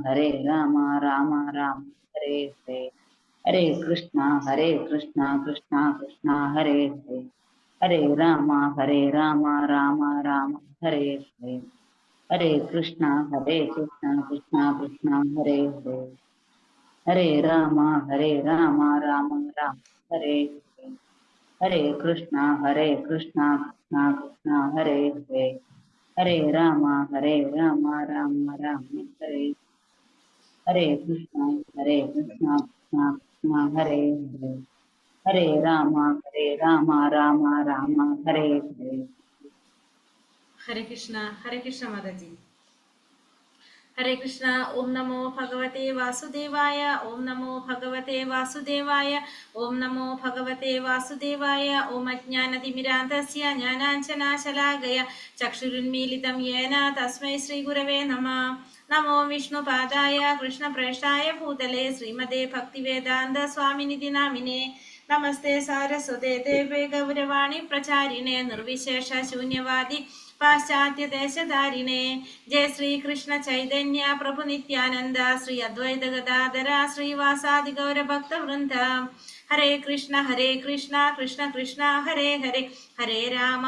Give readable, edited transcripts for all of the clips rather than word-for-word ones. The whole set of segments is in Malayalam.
ഹരേ രാമ രാമ രാമ ഹരേ ഹരേ. ഹരേ കൃഷ്ണ കൃഷ്ണ കൃഷ്ണ ഹരേ ഹരേ. ഹരേ രാമ രാമ രാമ ഹരേ ഹരേ. ഹരേ കൃഷ്ണ കൃഷ്ണ കൃഷ്ണ ഹരേ ഹരേ. ഹരേ രാമ രാമ രാമ ഹരേ ഹരേ. ഹരേ കൃഷ്ണ കൃഷ്ണ കൃഷ്ണ ഹരേ ഹരേ. ഹരേ രാമ രാമ രാമ ഹരേ. ഹരേ കൃഷ്ണ കൃഷ്ണ കൃഷ്ണ ഹരേ ഹരേ. ഹരേ രാമ രാമ രാമ ഹരേ ഹരേ. ഹരേ കൃഷ്ണ മാതാജി. ഹരേ കൃഷ്ണ. ഓം നമോ ഭഗവതേ വാസുദേവായ. ഓം നമോ ഭഗവതേ വാസുദേവായ. ഓം നമോ ഭഗവതേ വാസുദേവായ. ഓം അജ്ഞാനതിമിരാന്തസ്യ ജ്ഞാനാഞ്ജനാശലാകയ ചക്ഷുരുന്മീലിതം യേന തസ്മൈ ശ്രീ ഗുരവേ നമഃ. നമോ വിഷ്ണുപാദായ കൃഷ്ണപ്രേഷ്ഠായ ഭൂതലേ ശ്രീമതേ ഭക്തിവേദാന്ത സ്വാമിനിധി നാമിനേ. നമസ്തേ സാരസ്വതേ ദേവേ ഗൗരവാണി പ്രചാരിണേ നിർവിശേഷ ശൂന്യവാദി പാശ്ചാത്യദേശധാരിണേ. ജയ ശ്രീ കൃഷ്ണ ചൈതന്യ പ്രഭു നിത്യാനന്ദ ശ്രീ അദ്വൈത ഗദാധര ശ്രീവാസാദി ഗൗരഭക്ത വൃന്ദ. ഹരേ കൃഷ്ണ കൃഷ്ണ കൃഷ്ണ ഹരേ ഹരേ. ഹരേ രാമ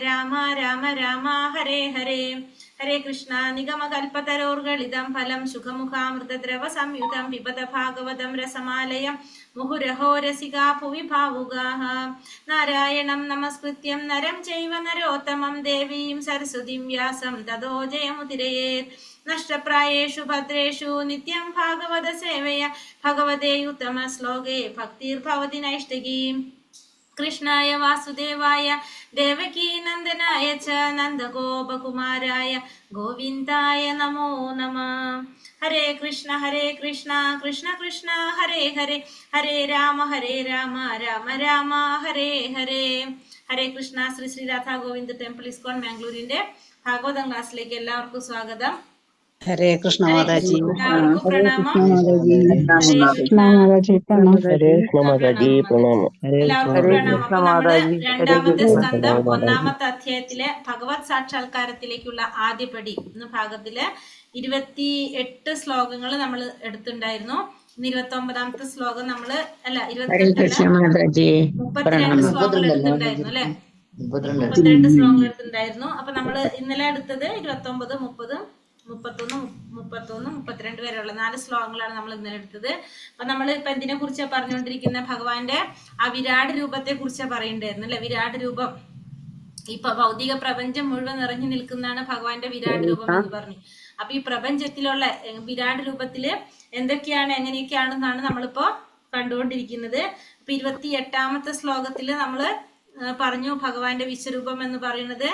രാമ രാമ ഹരേ ഹരേ. ഹരേ കൃഷ്ണ. നിഗമകൽപ്പതരോർഗളിതം ഫലം സുഖമുഖാമൃതദ്രവ സംയുതം പിബത ഭാഗവതം രസമാലയം മുഹുരഹോ രസികാ ഭുവി ഭാവുകാഃ. നാരായണം നമസ്കൃത്യം നരം ചൈവ നരോത്തമം ദേവീം സരസ്വതീം വ്യാസം തതോ ജയമുദിരയേത്. നഷ്ടപ്രായേഷു ഭദ്രേഷു നിത്യം ഭാഗവത സേവയ ഭഗവതേ ഉത്തമ ശ്ലോകേ ഭക്തിർഭവതി നൈഷ്ഠികീം. കൃഷ്ണായ വാസുദേവായ ദേവകീ നന്ദനായ ച നന്ദഗോപകുമാരായ ഗോവിന്ദായ നമോ നമഃ. ഹരേ കൃഷ്ണ കൃഷ്ണ കൃഷ്ണ ഹരേ ഹരേ. ഹരേ രാമ രാമ രാമ ഹരേ ഹരേ. ഹരേ കൃഷ്ണ. ശ്രീ ശ്രീ രാധാ ഗോവിന്ദ് ടെമ്പിൾ ഇസ്കോൺ മാംഗ്ലൂരിന്റെ ഭാഗവതം ക്ലാസ്സിലേക്ക് എല്ലാവർക്കും സ്വാഗതം. ഹരേ കൃഷ്ണ മാതാജി. എല്ലാവർക്കും പ്രണാമം. എല്ലാവർക്കും പ്രണാമം. രണ്ടാമത്തെ സ്കന്ധം ഒന്നാമത്തെ അധ്യായത്തിലെ ഭഗവത് സാക്ഷാത്കാരത്തിലേക്കുള്ള ആദ്യപടി എന്ന ഭാഗത്തില് 28 ശ്ലോകങ്ങൾ നമ്മൾ എടുത്തിട്ടുണ്ടായിരുന്നു. 29ാമത്തെ ശ്ലോകം നമ്മള് 32 ശ്ലോകങ്ങൾ എടുത്തിട്ടുണ്ടായിരുന്നു അല്ലെ. 32 ശ്ലോകങ്ങൾ എടുത്തിട്ടുണ്ടായിരുന്നു. അപ്പൊ നമ്മള് ഇന്നലെ എടുത്തത് 29, 30, 31, 32 വരെയുള്ള 4 ശ്ലോകങ്ങളാണ് നമ്മൾ ഇന്നലെ എടുത്തത്. അപ്പൊ നമ്മൾ ഇപ്പൊ എന്തിനെ കുറിച്ചാ പറഞ്ഞുകൊണ്ടിരിക്കുന്ന? ഭഗവാന്റെ ആ വിരാട് രൂപത്തെ കുറിച്ചാ പറയണ്ടായിരുന്നു അല്ലെ. വിരാട് രൂപം ഇപ്പൊ ഭൗതിക പ്രപഞ്ചം മുഴുവൻ നിറഞ്ഞു നിൽക്കുന്നതാണ് ഭഗവാന്റെ വിരാട് രൂപം എന്ന് പറഞ്ഞു. അപ്പൊ ഈ പ്രപഞ്ചത്തിലുള്ള വിരാട് രൂപത്തില് എന്തൊക്കെയാണ് എങ്ങനെയൊക്കെയാണെന്നാണ് നമ്മളിപ്പോ കണ്ടുകൊണ്ടിരിക്കുന്നത്. അപ്പൊ 28ാമത്തെ ശ്ലോകത്തില് നമ്മള് പറഞ്ഞു ഭഗവാന്റെ വിശ്വരൂപം എന്ന് പറയുന്നത്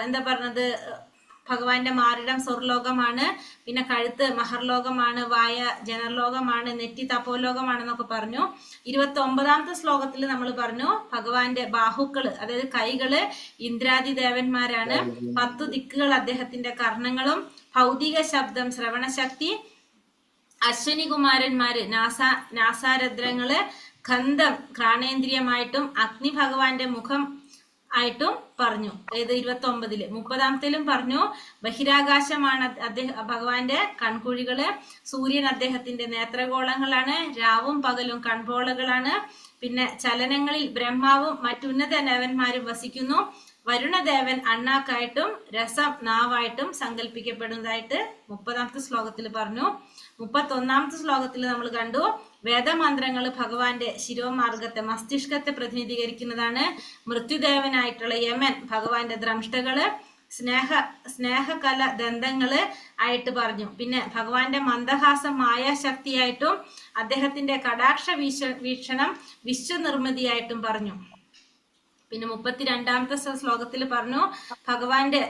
എന്താ പറഞ്ഞത്? ഭഗവാന്റെ മാറിടം സ്വർലോകമാണ്, പിന്നെ കഴുത്ത് മഹർലോകമാണ്, വായ ജനർലോകമാണ്, നെറ്റി തപോലോകമാണെന്നൊക്കെ പറഞ്ഞു. 29ാമത്തെ ശ്ലോകത്തിൽ നമ്മൾ പറഞ്ഞു ഭഗവാന്റെ ബാഹുക്കള്, അതായത് കൈകള് ഇന്ദ്രാദി ദേവന്മാരാണ്, 10 ദിക്കുകൾ അദ്ദേഹത്തിന്റെ കർണങ്ങളും, ഭൗതിക ശബ്ദം ശ്രവണശക്തി, അശ്വിനി കുമാരന്മാര് നാസാരദ്രങ്ങള്, ഗന്ധം ഘ്രാണേന്ദ്രിയമായിട്ടും, അഗ്നി ഭഗവാന്റെ മുഖം ആയിട്ടും പറഞ്ഞു. ഏത് 29-ല്. 30ാമത്തിലും പറഞ്ഞു ബഹിരാകാശമാണ് ഭഗവാന്റെ കൺകുഴികള്, സൂര്യൻ അദ്ദേഹത്തിന്റെ നേത്രഗോളങ്ങളാണ്, രാവും പകലും കൺപോളകളാണ്, പിന്നെ ചലനങ്ങളിൽ ബ്രഹ്മാവും മറ്റുന്നത ദേവന്മാരും വസിക്കുന്നു, വരുണദേവൻ അണ്ണാക്കായിട്ടും രസം നാവായിട്ടും സങ്കല്പിക്കപ്പെടുന്നതായിട്ട് 30ാമത്തെ ശ്ലോകത്തിൽ പറഞ്ഞു. 31ാമത്തെ ശ്ലോകത്തിൽ നമ്മൾ കണ്ടു വേദമന്ത്രങ്ങൾ ഭഗവാന്റെ ശിരോമാർഗത്തെ മസ്തിഷ്കത്തെ പ്രതിനിധീകരിക്കുന്നതാണ്. മൃത്യുദേവനായിട്ടുള്ള യമൻ ഭഗവാന്റെ ദ്രംഷ്ടകള്, സ്നേഹകല ദന്തങ്ങള് ആയിട്ട് പറഞ്ഞു. പിന്നെ ഭഗവാന്റെ മന്ദഹാസം മായാശക്തിയായിട്ടും അദ്ദേഹത്തിന്റെ കടാക്ഷ വീക്ഷണം വിശ്വനിർമ്മിതിയായിട്ടും പറഞ്ഞു. പിന്നെ 32ാമത്തെ ശ്ലോകത്തിൽ പറഞ്ഞു ഭഗവാന്റെ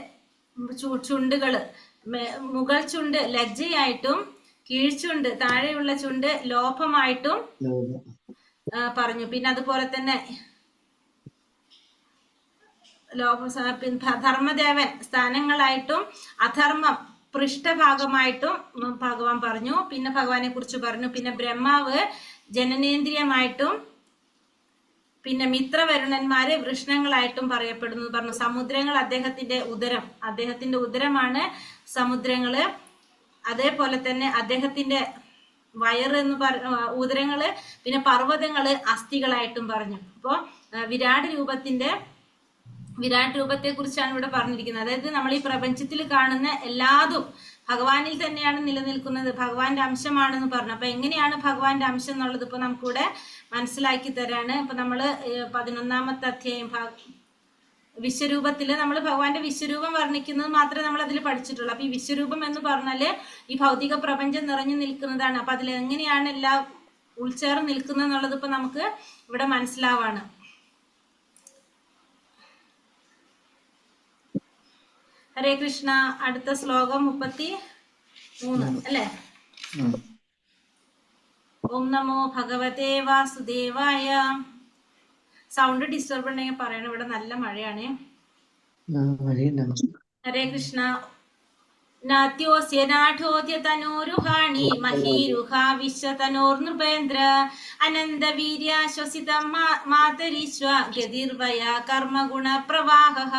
ചുണ്ടുകള്, മുകൾ ചുണ്ട് ലജ്ജയായിട്ടും കീഴ്ചുണ്ട് താഴെയുള്ള ചുണ്ട് ലോഭമായിട്ടും പറഞ്ഞു. പിന്നെ അതുപോലെ തന്നെ ധർമ്മദേവൻ സ്ഥാനങ്ങളായിട്ടും അധർമ്മം പൃഷ്ഠഭാഗമായിട്ടും ഭഗവാൻ പറഞ്ഞു. പിന്നെ ഭഗവാനെ കുറിച്ച് പറഞ്ഞു. പിന്നെ ബ്രഹ്മാവ് ജനനേന്ദ്രിയമായിട്ടും, പിന്നെ മിത്രവരുണന്മാര് വൃഷ്ണങ്ങളായിട്ടും പറയപ്പെടുന്നു പറഞ്ഞു. സമുദ്രങ്ങൾ അദ്ദേഹത്തിന്റെ ഉദരമാണ് സമുദ്രങ്ങള്. അതേപോലെ തന്നെ അദ്ദേഹത്തിന്റെ വയറ് എന്ന് ഉദരങ്ങള് പിന്നെ പർവ്വതങ്ങള് അസ്ഥികളായിട്ടും പറഞ്ഞു. അപ്പോ വിരാട് രൂപത്തെ കുറിച്ചാണ് ഇവിടെ പറഞ്ഞിരിക്കുന്നത്. അതായത് നമ്മൾ ഈ പ്രപഞ്ചത്തിൽ കാണുന്ന എല്ലാതും ഭഗവാനിൽ തന്നെയാണ് നിലനിൽക്കുന്നത്, ഭഗവാന്റെ അംശമാണെന്ന് പറഞ്ഞു. അപ്പൊ എങ്ങനെയാണ് ഭഗവാന്റെ അംശം എന്നുള്ളത് ഇപ്പൊ നമുക്കിവിടെ മനസ്സിലാക്കി തരാണ്. ഇപ്പൊ നമ്മള് 11ാമത്തെ അധ്യായം വിശ്വരൂപത്തില് നമ്മൾ ഭഗവാന്റെ വിശ്വരൂപം വർണ്ണിക്കുന്നത് മാത്രമേ നമ്മൾ അതിൽ പഠിച്ചിട്ടുള്ളൂ. അപ്പൊ ഈ വിശ്വരൂപം എന്ന് പറഞ്ഞാല് ഈ ഭൗതിക പ്രപഞ്ചം നിറഞ്ഞു നിൽക്കുന്നതാണ്. അപ്പൊ അതിൽ എങ്ങനെയാണ് എല്ലാം ഉൾച്ചേർന്ന് നിൽക്കുന്നത് എന്നുള്ളത് ഇപ്പൊ നമുക്ക് ഇവിടെ മനസ്സിലാവാണ്. ഹരേ കൃഷ്ണ. അടുത്ത ശ്ലോകം 33 അല്ലേ? ഓം നമോ ഭഗവതേ വാസുദേവായ. സൗണ്ട് ഡിസ്റ്റർബ് ഉണ്ടെങ്കിൽ പറയണം, ഇവിടെ നല്ല മഴയാണ്. ഹരേ കൃഷ്ണ. നാത്യോസ്യ നാഠോദ്യ തനോരുഹാണി മഹീരുഹാ വിശ്വതനോർനൃപേന്ദ്ര അനന്തവീര്യ ശ്വസിതം മാതരിശ്വ ഗതിർവയ കർമ്മഗുണ പ്രവാഹഃ.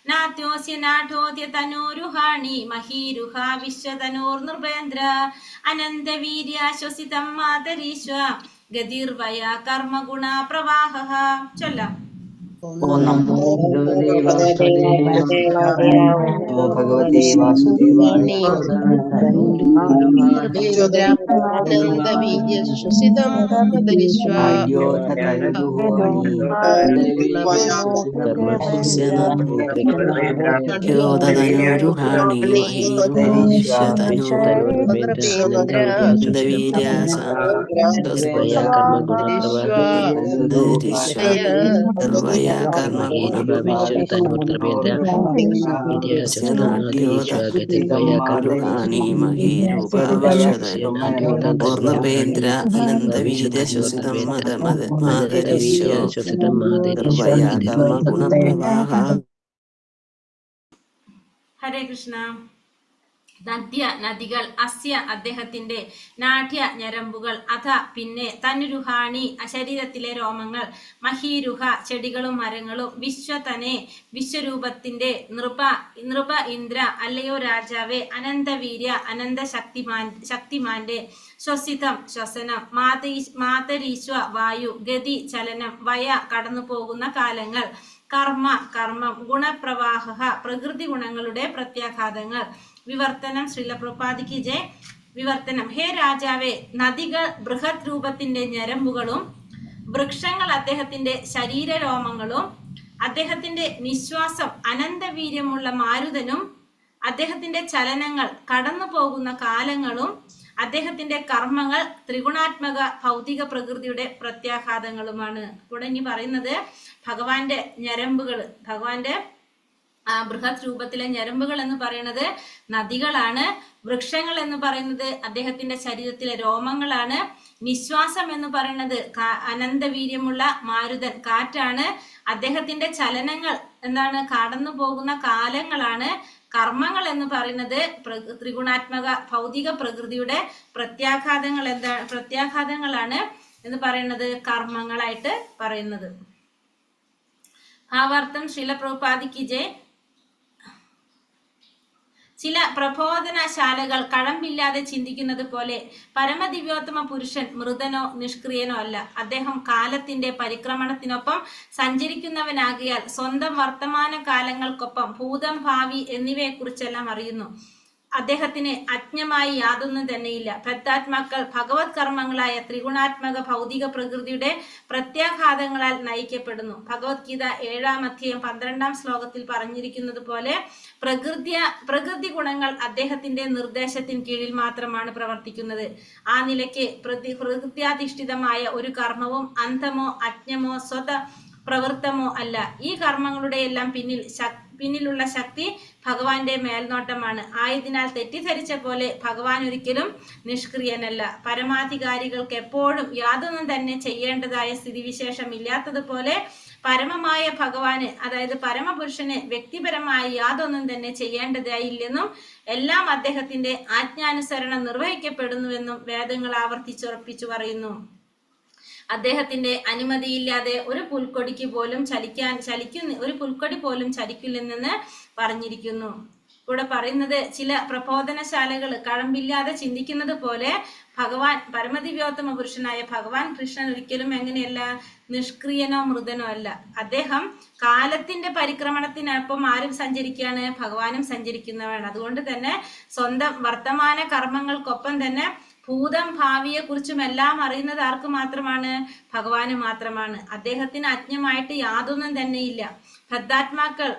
നാത്യോസ്യ നാഠോദ്യ തനോരുഹാണി മഹീരുഹാ വിശ്വതനോർനൃപേന്ദ്ര അനന്തവീര്യ ശ്വസിതം മാതരിശ്വ ഗതിർവയ കർമ്മഗുണ പ്രവാഹഃ. ചൊല്ലാം. ഭഗവതേ വാസുദേവായ. ഹരേ കൃഷ്ണ. നദികൾ അസ്യ അദ്ദേഹത്തിന്റെ, നാട്യ ഞരമ്പുകൾ, അഥ പിന്നെ, തനുരുഹാണി ശരീരത്തിലെ രോമങ്ങൾ, മഹീരുഹ ചെടികളും മരങ്ങളും, വിശ്വതനെ വിശ്വരൂപത്തിന്റെ, നൃപ ഇന്ദ്ര അല്ലയോ രാജാവേ, അനന്തവീര്യ അനന്ത ശക്തിമാന്റെ, ശ്വസിതം ശ്വസനം, മാതരീശ്വ വായു, ഗതി ചലനം, വയ കടന്നു പോകുന്ന കാലങ്ങൾ, കർമ്മം, ഗുണപ്രവാഹ പ്രകൃതി ഗുണങ്ങളുടെ പ്രത്യാഘാതങ്ങൾ, വിവർത്തനം. ശ്രീല പ്രഭുപാദിക്ക് ജയ്. വിവർത്തനം. ഹേ രാജാവേ, നദികൾ ബൃഹത് രൂപത്തിന്റെ ഞരമ്പുകളും, വൃക്ഷങ്ങൾ അദ്ദേഹത്തിന്റെ ശരീരരോമങ്ങളും, അദ്ദേഹത്തിന്റെ നിശ്വാസം അനന്തവീര്യമുള്ള മാരുതനും, അദ്ദേഹത്തിന്റെ ചലനങ്ങൾ കടന്നു പോകുന്ന കാലങ്ങളും, അദ്ദേഹത്തിന്റെ കർമ്മങ്ങൾ ത്രിഗുണാത്മക ഭൗതിക പ്രകൃതിയുടെ പ്രത്യാഘാതങ്ങളുമാണ്. ഇവിടെ ഇനി പറയുന്നത് ഭഗവാന്റെ ഞരമ്പുകൾ, ഭഗവാന്റെ ബൃഹത് രൂപത്തിലെ ഞരമ്പുകൾ എന്ന് പറയുന്നത് നദികളാണ്. വൃക്ഷങ്ങൾ എന്ന് പറയുന്നത് അദ്ദേഹത്തിന്റെ ശരീരത്തിലെ രോമങ്ങളാണ്. നിശ്വാസം എന്ന് പറയുന്നത് അനന്തവീര്യമുള്ള മാരുതൻ കാറ്റാണ്. അദ്ദേഹത്തിന്റെ ചലനങ്ങൾ എന്താണ്? കടന്നു പോകുന്ന കാലങ്ങളാണ്. കർമ്മങ്ങൾ എന്ന് പറയുന്നത് ത്രിഗുണാത്മക ഭൗതിക പ്രകൃതിയുടെ പ്രത്യാഘാതങ്ങളാണ് എന്ന് പറയുന്നത് കർമ്മങ്ങളായിട്ട് പറയുന്നത്. ഭാവാർത്ഥം. ശ്രീല പ്രഭുപാദിക്ക് ജയ്. ചില പ്രബോധനശാലകൾ കഴമ്പില്ലാതെ ചിന്തിക്കുന്നത് പോലെ പരമദിവ്യോത്തമ പുരുഷൻ മൃതനോ നിഷ്ക്രിയനോ അല്ല. അദ്ദേഹം കാലത്തിന്റെ പരിക്രമണത്തിനൊപ്പം സഞ്ചരിക്കുന്നവനാകിയാൽ സ്വന്തം വർത്തമാന കാലങ്ങൾക്കൊപ്പം ഭൂതം ഭാവി എന്നിവയെക്കുറിച്ചെല്ലാം അറിയുന്നു. അദ്ദേഹത്തിന് അജ്ഞമായി യാതൊന്നും തന്നെയില്ല. പ്രത്യാത്മാക്കൾ ഭഗവത് കർമ്മങ്ങളായ ത്രിഗുണാത്മക ഭൗതിക പ്രകൃതിയുടെ പ്രത്യാഘാതങ്ങളാൽ നയിക്കപ്പെടുന്നു. ഭഗവത്ഗീത 7-ാം അധ്യായം 12-ാം ശ്ലോകത്തിൽ പറഞ്ഞിരിക്കുന്നത് പോലെ പ്രകൃതി ഗുണങ്ങൾ അദ്ദേഹത്തിന്റെ നിർദ്ദേശത്തിന് കീഴിൽ മാത്രമാണ് പ്രവർത്തിക്കുന്നത്. ആ നിലയ്ക്ക് പ്രകൃത്യാധിഷ്ഠിതമായ ഒരു കർമ്മവും അന്ധമോ അജ്ഞമോ പ്രവൃത്തമോ അല്ല. ഈ കർമ്മങ്ങളുടെ എല്ലാം പിന്നിലുള്ള ശക്തി ഭഗവാന്റെ മേൽനോട്ടമാണ്. ആയതിനാൽ തെറ്റിദ്ധരിച്ച പോലെ ഭഗവാൻ ഒരിക്കലും നിഷ്ക്രിയനല്ല. പരമാധികാരികൾക്ക് എപ്പോഴും യാതൊന്നും തന്നെ ചെയ്യേണ്ടതായ സ്ഥിതിവിശേഷം ഇല്ലാത്തതുപോലെ പരമമായ ഭഗവാന്, അതായത് പരമപുരുഷന് വ്യക്തിപരമായി യാതൊന്നും തന്നെ ചെയ്യേണ്ടതായില്ലെന്നും എല്ലാം അദ്ദേഹത്തിന്റെ ആജ്ഞാനുസരണം നിർവഹിക്കപ്പെടുന്നുവെന്നും വേദങ്ങൾ ആവർത്തിച്ചുറപ്പിച്ചു പറയുന്നു. അദ്ദേഹത്തിന്റെ അനുമതിയില്ലാതെ ഒരു പുൽക്കൊടി പോലും ചലിക്കില്ലെന്ന് പറഞ്ഞിരിക്കുന്നു. ഇവിടെ പറയുന്നത് ചില പ്രബോധനശാലകൾ കഴമ്പില്ലാതെ ചിന്തിക്കുന്നത് പോലെ ഭഗവാൻ പരമദിവ്യോത്തമ പുരുഷനായ ഭഗവാൻ കൃഷ്ണൻ ഒരിക്കലും എങ്ങനെയല്ല, നിഷ്ക്രിയനോ മൃദനോ അല്ല. അദ്ദേഹം കാലത്തിന്റെ പരിക്രമണത്തിനൊപ്പം ആരും സഞ്ചരിക്കുകയാണ്, ഭഗവാനും സഞ്ചരിക്കുന്നവരാണ്. അതുകൊണ്ട് തന്നെ സ്വന്തം വർത്തമാന കർമ്മങ്ങൾക്കൊപ്പം തന്നെ ഭൂതം ഭാവിയെ കുറിച്ചും എല്ലാം അറിയുന്നത് ആർക്ക് മാത്രമാണ്? ഭഗവാന് മാത്രമാണ്. അദ്ദേഹത്തിന് അജ്ഞമായിട്ട് യാതൊന്നും തന്നെയില്ല. ബദ്ധാത്മാക്കൾ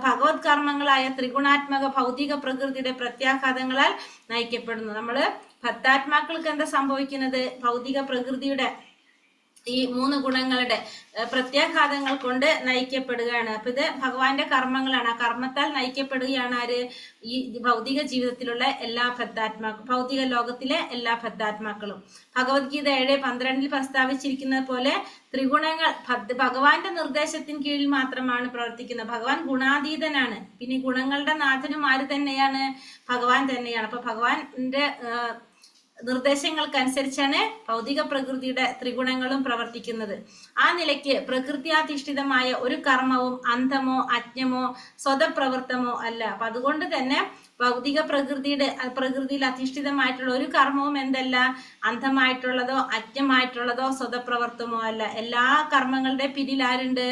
ഭഗവത് കർമ്മങ്ങളായ ത്രിഗുണാത്മക ഭൗതിക പ്രകൃതിയുടെ പ്രത്യാഘാതങ്ങളാൽ നയിക്കപ്പെടുന്നു. നമ്മള് ബദ്ധാത്മാക്കൾക്ക് എന്താ സംഭവിക്കുന്നത്? ഭൗതിക പ്രകൃതിയുടെ ഈ 3 ഗുണങ്ങളുടെ പ്രത്യാഘാതങ്ങൾ കൊണ്ട് നയിക്കപ്പെടുകയാണ്. അപ്പൊ ഇത് ഭഗവാന്റെ കർമ്മങ്ങളാണ്. ആ കർമ്മത്താൽ നയിക്കപ്പെടുകയാണ് ആര്? ഈ ഭൗതിക ജീവിതത്തിലുള്ള എല്ലാ ബദ്ധാത്മാക്കളും, ഭൗതിക ലോകത്തിലെ എല്ലാ ബദ്ധാത്മാക്കളും. ഭഗവത്ഗീത 7:12 പ്രസ്താവിച്ചിരിക്കുന്നത് പോലെ ത്രിഗുണങ്ങൾ ഭഗവാന്റെ നിർദ്ദേശത്തിന് കീഴിൽ മാത്രമാണ് പ്രവർത്തിക്കുന്നത്. ഭഗവാൻ ഗുണാതീതനാണ്. പിന്നെ ഗുണങ്ങളുടെ നാഥനും ആര് തന്നെയാണ്? ഭഗവാൻ തന്നെയാണ്. അപ്പൊ ഭഗവാന്റെ നിർദ്ദേശങ്ങൾക്കനുസരിച്ചാണ് ഭൗതിക പ്രകൃതിയുടെ ത്രിഗുണങ്ങളും പ്രവർത്തിക്കുന്നത്. ആ നിലയ്ക്ക് പ്രകൃത്യാധിഷ്ഠിതമായ ഒരു കർമ്മവും അന്ധമോ അജ്ഞമോ സ്വതപ്രവൃത്തമോ അല്ല. അപ്പൊ അതുകൊണ്ട് തന്നെ ഭൗതിക പ്രകൃതിയിൽ അധിഷ്ഠിതമായിട്ടുള്ള ഒരു കർമ്മവും എന്തല്ല, അന്ധമായിട്ടുള്ളതോ അജ്ഞമായിട്ടുള്ളതോ സ്വതപ്രവർത്തമോ അല്ല. എല്ലാ കർമ്മങ്ങളുടെ പിന്നിൽ ആരുണ്ട്?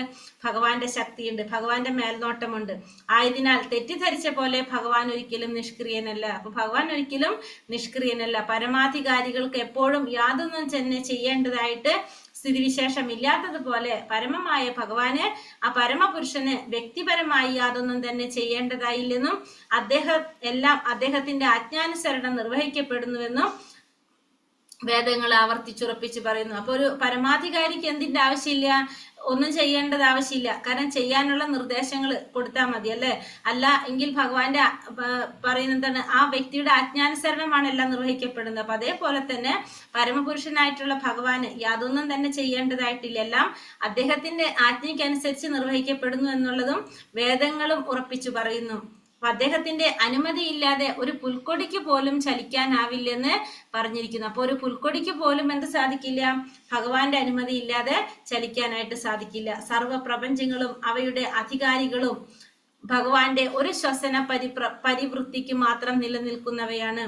ഭഗവാന്റെ ശക്തിയുണ്ട്, ഭഗവാന്റെ മേൽനോട്ടമുണ്ട്. ആയതിനാൽ തെറ്റിദ്ധരിച്ച പോലെ ഭഗവാൻ ഒരിക്കലും നിഷ്ക്രിയനല്ല. അപ്പൊ ഭഗവാൻ ഒരിക്കലും നിഷ്ക്രിയനല്ല. പരമാധികാരികൾക്ക് എപ്പോഴും യാതൊന്നും തന്നെ ചെയ്യേണ്ടതായിട്ട് സ്ഥിതിവിശേഷമില്ലാത്തതുപോലെ പരമമായ ഭഗവാന്, ആ പരമപുരുഷന് വ്യക്തിപരമായി യാതൊന്നും തന്നെ ചെയ്യേണ്ടതായില്ലെന്നും അദ്ദേഹത്തിന്റെ ആജ്ഞാനുസരണം നിർവഹിക്കപ്പെടുന്നുവെന്നും വേദങ്ങൾ ആവർത്തിച്ചുറപ്പിച്ച് പറയുന്നു. അപ്പൊ ഒരു പരമാധികാരിക്ക് എന്തിന്റെ ആവശ്യമില്ല? ഒന്നും ചെയ്യേണ്ടത് ആവശ്യമില്ല. കാരണം ചെയ്യാനുള്ള നിർദ്ദേശങ്ങൾ കൊടുത്താൽ മതി അല്ലേ? അല്ല എങ്കിൽ ഭഗവാന്റെ പറയുന്നതാണ്, ആ വ്യക്തിയുടെ ആജ്ഞാനുസരണമാണ് എല്ലാം നിർവഹിക്കപ്പെടുന്നത്. അപ്പൊ അതേപോലെ തന്നെ പരമപുരുഷനായിട്ടുള്ള ഭഗവാന് യാതൊന്നും തന്നെ ചെയ്യേണ്ടതായിട്ടില്ല. എല്ലാം അദ്ദേഹത്തിന്റെ ആജ്ഞയ്ക്കനുസരിച്ച് നിർവഹിക്കപ്പെടുന്നു എന്നുള്ളതും വേദങ്ങളും ഉറപ്പിച്ചു പറയുന്നു. അപ്പൊ അദ്ദേഹത്തിന്റെ അനുമതി ഇല്ലാതെ ഒരു പുൽക്കൊടിക്ക് പോലും ചലിക്കാനാവില്ലെന്ന് പറഞ്ഞിരിക്കുന്നു. അപ്പൊ ഒരു പുൽക്കൊടിക്ക് പോലും എന്ത് സാധിക്കില്ല? ഭഗവാന്റെ അനുമതി ഇല്ലാതെ ചലിക്കാനായിട്ട് സാധിക്കില്ല. സർവ പ്രപഞ്ചങ്ങളും അവയുടെ അധികാരികളും ഭഗവാന്റെ ഒരു ശ്വസന പരിവൃത്തിക്ക് മാത്രം നിലനിൽക്കുന്നവയാണ്.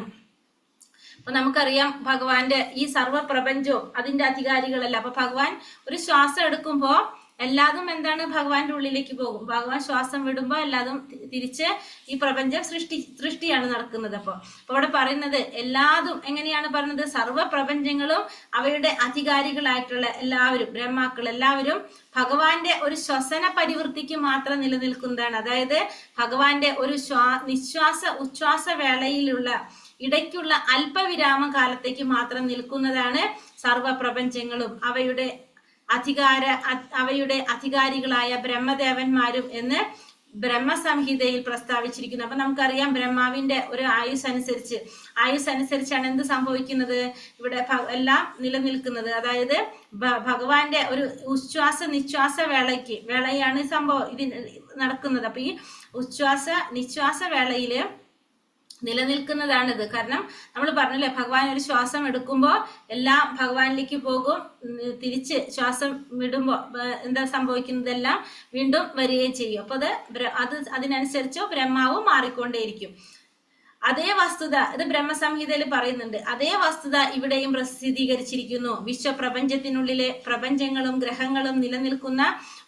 അപ്പൊ നമുക്കറിയാം ഭഗവാന്റെ ഈ സർവ പ്രപഞ്ചവും അതിന്റെ അധികാരികളല്ല. അപ്പൊ ഭഗവാൻ ഒരു ശ്വാസം എടുക്കുമ്പോ എല്ലാതും എന്താണ്? ഭഗവാന്റെ ഉള്ളിലേക്ക് പോകും. ഭഗവാൻ ശ്വാസം വിടുമ്പോൾ എല്ലാതും തിരിച്ച് ഈ പ്രപഞ്ചം സൃഷ്ടിയാണ് നടക്കുന്നത്. അപ്പൊ അവിടെ പറയുന്നത് എല്ലാതും എങ്ങനെയാണ് പറയുന്നത്? സർവ പ്രപഞ്ചങ്ങളും അവയുടെ അധികാരികളായിട്ടുള്ള എല്ലാവരും, ബ്രഹ്മാക്കൾ എല്ലാവരും ഭഗവാന്റെ ഒരു ശ്വസന പരിവൃത്തിക്ക് മാത്രം നിലനിൽക്കുന്നതാണ്. അതായത് ഭഗവാന്റെ ഒരു നിശ്വാസ ഉച്ഛ്വാസ വേളയിലുള്ള ഇടയ്ക്കുള്ള അല്പവിരാമ കാലത്തേക്ക് മാത്രം നിൽക്കുന്നതാണ് സർവ പ്രപഞ്ചങ്ങളും അവയുടെ അധികാരികളായ ബ്രഹ്മദേവന്മാരും എന്ന് ബ്രഹ്മസംഹിതയിൽ പ്രസ്താവിച്ചിരിക്കുന്നു. അപ്പൊ നമുക്കറിയാം ബ്രഹ്മാവിന്റെ ഒരു ആയുസ്സനുസരിച്ചാണ് എന്ത് സംഭവിക്കുന്നത്? ഇവിടെ എല്ലാം നിലനിൽക്കുന്നത്. അതായത് ഭഗവാന്റെ ഒരു ഉച്ഛ്വാസ നിശ്വാസ വേളയാണ് സംഭവം ഇതിന് നടക്കുന്നത്. അപ്പൊ ഈ ഉച്ഛ്വാസ നിശ്വാസ വേളയില് നിലനിൽക്കുന്നതാണിത്. കാരണം നമ്മൾ പറഞ്ഞില്ലേ, ഭഗവാൻ ഒരു ശ്വാസം എടുക്കുമ്പോൾ എല്ലാം ഭഗവാനിലേക്ക് പോകും, തിരിച്ച് ശ്വാസം വിടുമ്പോൾ എന്താ സംഭവിക്കുന്നതെല്ലാം വീണ്ടും വരികയും ചെയ്യും. അപ്പൊ അതിനനുസരിച്ച് ബ്രഹ്മാവും മാറിക്കൊണ്ടേയിരിക്കും. അതേ വസ്തുത ഇത് ബ്രഹ്മസംഹിതയിൽ പറയുന്നുണ്ട്. അതേ വസ്തുത ഇവിടെയും പ്രസിദ്ധീകരിച്ചിരിക്കുന്നു. വിശ്വപ്രപഞ്ചത്തിനുള്ളിലെ പ്രപഞ്ചങ്ങളും ഗ്രഹങ്ങളും നിലനിൽക്കുന്ന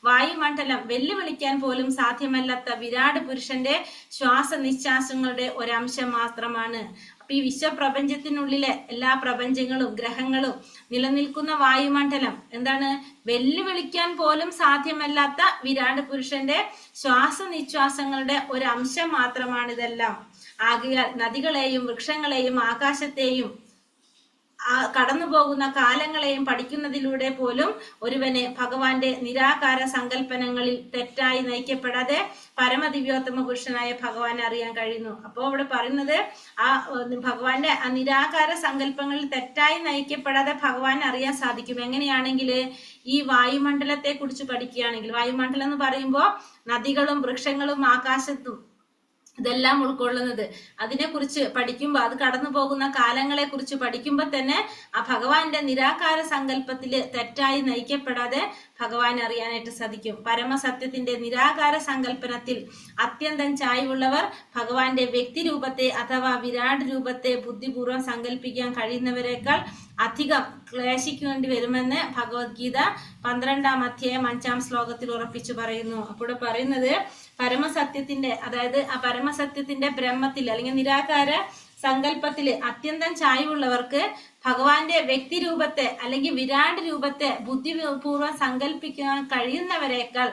വായുമണ്ഡലം വെല്ലുവിളിക്കാൻ പോലും സാധ്യമല്ലാത്ത വിരാട് പുരുഷന്റെ ശ്വാസനിശ്വാസങ്ങളുടെ ഒരംശം മാത്രമാണ്. അപ്പൊ ഈ വിശ്വപ്രപഞ്ചത്തിനുള്ളിലെ എല്ലാ പ്രപഞ്ചങ്ങളും ഗ്രഹങ്ങളും നിലനിൽക്കുന്ന വായുമണ്ഡലം എന്താണ്? വെല്ലുവിളിക്കാൻ പോലും സാധ്യമല്ലാത്ത വിരാട് പുരുഷന്റെ ശ്വാസനിശ്വാസങ്ങളുടെ ഒരംശം മാത്രമാണ് ഇതെല്ലാം. ആകയാൽ നദികളെയും വൃക്ഷങ്ങളെയും ആകാശത്തെയും കടന്നു പോകുന്ന കാലങ്ങളെയും പഠിക്കുന്നതിലൂടെ പോലും ഒരുവനെ ഭഗവാന്റെ നിരാകാര സങ്കല്പനങ്ങളിൽ തെറ്റായി നയിക്കപ്പെടാതെ പരമദിവ്യോത്തമ പുരുഷനായ ഭഗവാനെ അറിയാൻ കഴിയുന്നു. അപ്പോൾ ഇവിടെ പറയുന്നത് ആ ഭഗവാന്റെ ആ നിരാകാര സങ്കല്പങ്ങളിൽ തെറ്റായി നയിക്കപ്പെടാതെ ഭഗവാനെ അറിയാൻ സാധിക്കും. എങ്ങനെയാണെങ്കിൽ ഈ വായുമണ്ഡലത്തെ കുറിച്ച് പഠിക്കുകയാണെങ്കിൽ, വായുമണ്ഡലം എന്ന് പറയുമ്പോൾ നദികളും വൃക്ഷങ്ങളും ആകാശത്തും ഇതെല്ലാം ഉൾക്കൊള്ളുന്നത്. അതിനെക്കുറിച്ച് പഠിക്കുമ്പോൾ, അത് കടന്നു പോകുന്ന കാലങ്ങളെ കുറിച്ച് പഠിക്കുമ്പോൾ തന്നെ ആ ഭഗവാന്റെ നിരാകാര സങ്കല്പത്തില് തെറ്റായി നയിക്കപ്പെടാതെ ഭഗവാൻ അറിയാനായിട്ട് സാധിക്കും. പരമസത്യത്തിന്റെ നിരാകാര സങ്കല്പനത്തിൽ അത്യന്തം ചായ്വുള്ളവർ ഭഗവാന്റെ വ്യക്തിരൂപത്തെ അഥവാ വിരാട് രൂപത്തെ ബുദ്ധിപൂർവ്വം സങ്കല്പിക്കാൻ കഴിയുന്നവരെക്കാൾ അധികം ക്ലേശിക്കേണ്ടി വരുമെന്ന് ഭഗവത്ഗീത 12-ാം അധ്യായം 5-ാം ശ്ലോകത്തിൽ ഉറപ്പിച്ചു പറയുന്നു. അപ്പോൾ പറയുന്നത് പരമസത്യത്തിന്റെ, അതായത് ആ പരമസത്യത്തിന്റെ ബ്രഹ്മത്തിൽ അല്ലെങ്കിൽ നിരാകാര സങ്കല്പത്തില് അത്യന്തം ചായ്വുള്ളവർക്ക് ഭഗവാന്റെ വ്യക്തിരൂപത്തെ അല്ലെങ്കിൽ വിരാട് രൂപത്തെ ബുദ്ധിപൂർവ്വം സങ്കല്പിക്കാൻ കഴിയുന്നവരെക്കാൾ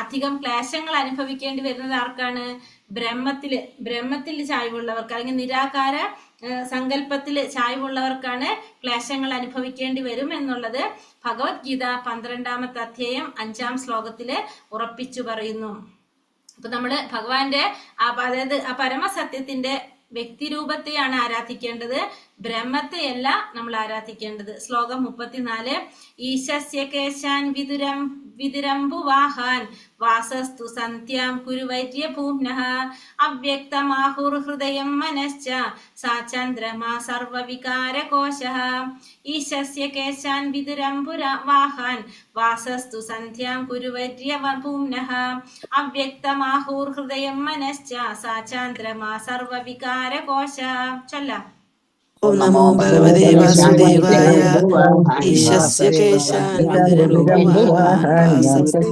അധികം ക്ലേശങ്ങൾ അനുഭവിക്കേണ്ടി വരുന്നത് ആർക്കാണ്? ബ്രഹ്മത്തിൽ ചായ്വുള്ളവർക്ക് അല്ലെങ്കിൽ നിരാകാര സങ്കല്പത്തിൽ ചായ്വുള്ളവർക്കാണ് ക്ലേശങ്ങൾ അനുഭവിക്കേണ്ടി വരും എന്നുള്ളത് ഭഗവത്ഗീത 12-ാമത്തെ അധ്യായം 5-ാം ശ്ലോകത്തില് ഉറപ്പിച്ചു പറയുന്നു. അപ്പൊ നമ്മള് ഭഗവാന്റെ അതായത് ആ പരമസത്യത്തിന്റെ വ്യക്തിരൂപത്തെയാണ് ആരാധിക്കേണ്ടത്, ബ്രഹ്മത്തെയല്ല നമ്മൾ ആരാധിക്കേണ്ടത്. ശ്ലോകം 34. ഈശസ്യ കേശാൻ വിതുരംബുവാഹാൻ വാസസ്തു സന്ധ്യാം കുരുവൈര്യ ഭൂമ്നഃ അവ്യക്തമാഹുർഹൃദയം മനശ്ച സാ ചന്ദ്രമാ സർവവികാരകോശഃ. ഈശസ്യ കേശാൻ വിതുരംബുവാഹാൻ വാസസ്തു സന്ധ്യാം കുരുവൈര്യ ഭൂമ്നഃ അവ്യക്തമാഹുർഹൃദയം മനശ്ച സാ ചന്ദ്രമാ സർവവികാരകോശഃ. ചൊല്ലാം. ഓം നമോ ഭഗവതേ വാസുദേവായ. ഈശസ്യ കേശാൻ വിതുരംബുവാഹാൻ വാസസ്തു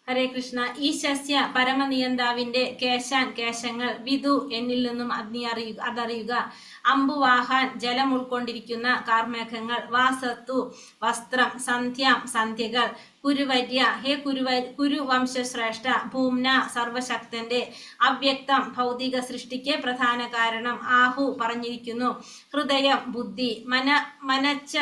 ഹരേ കൃഷ്ണ. ഈശസ്യ പരമനിയന്താവിന്റെ കേശാൻ കേശങ്ങൾ, വിദു എന്നിൽ നിന്നും അതറിയുക, അംബുവാഹാൻ ജലം ഉൾക്കൊണ്ടിരിക്കുന്ന കാർമേഘങ്ങൾ, വാസത്തു വസ്ത്രം, സന്ധ്യാം സന്ധ്യകൾ, കുരുവര്യ ഹേ കുരുവംശശ്രേഷ്ഠ, ഭൂമ്ന സർവശക്തന്റെ, അവ്യക്തം ഭൗതിക സൃഷ്ടിക്ക് പ്രധാന കാരണം, ആഹു പറഞ്ഞിരിക്കുന്നു, ഹൃദയം ബുദ്ധി, മനച്ച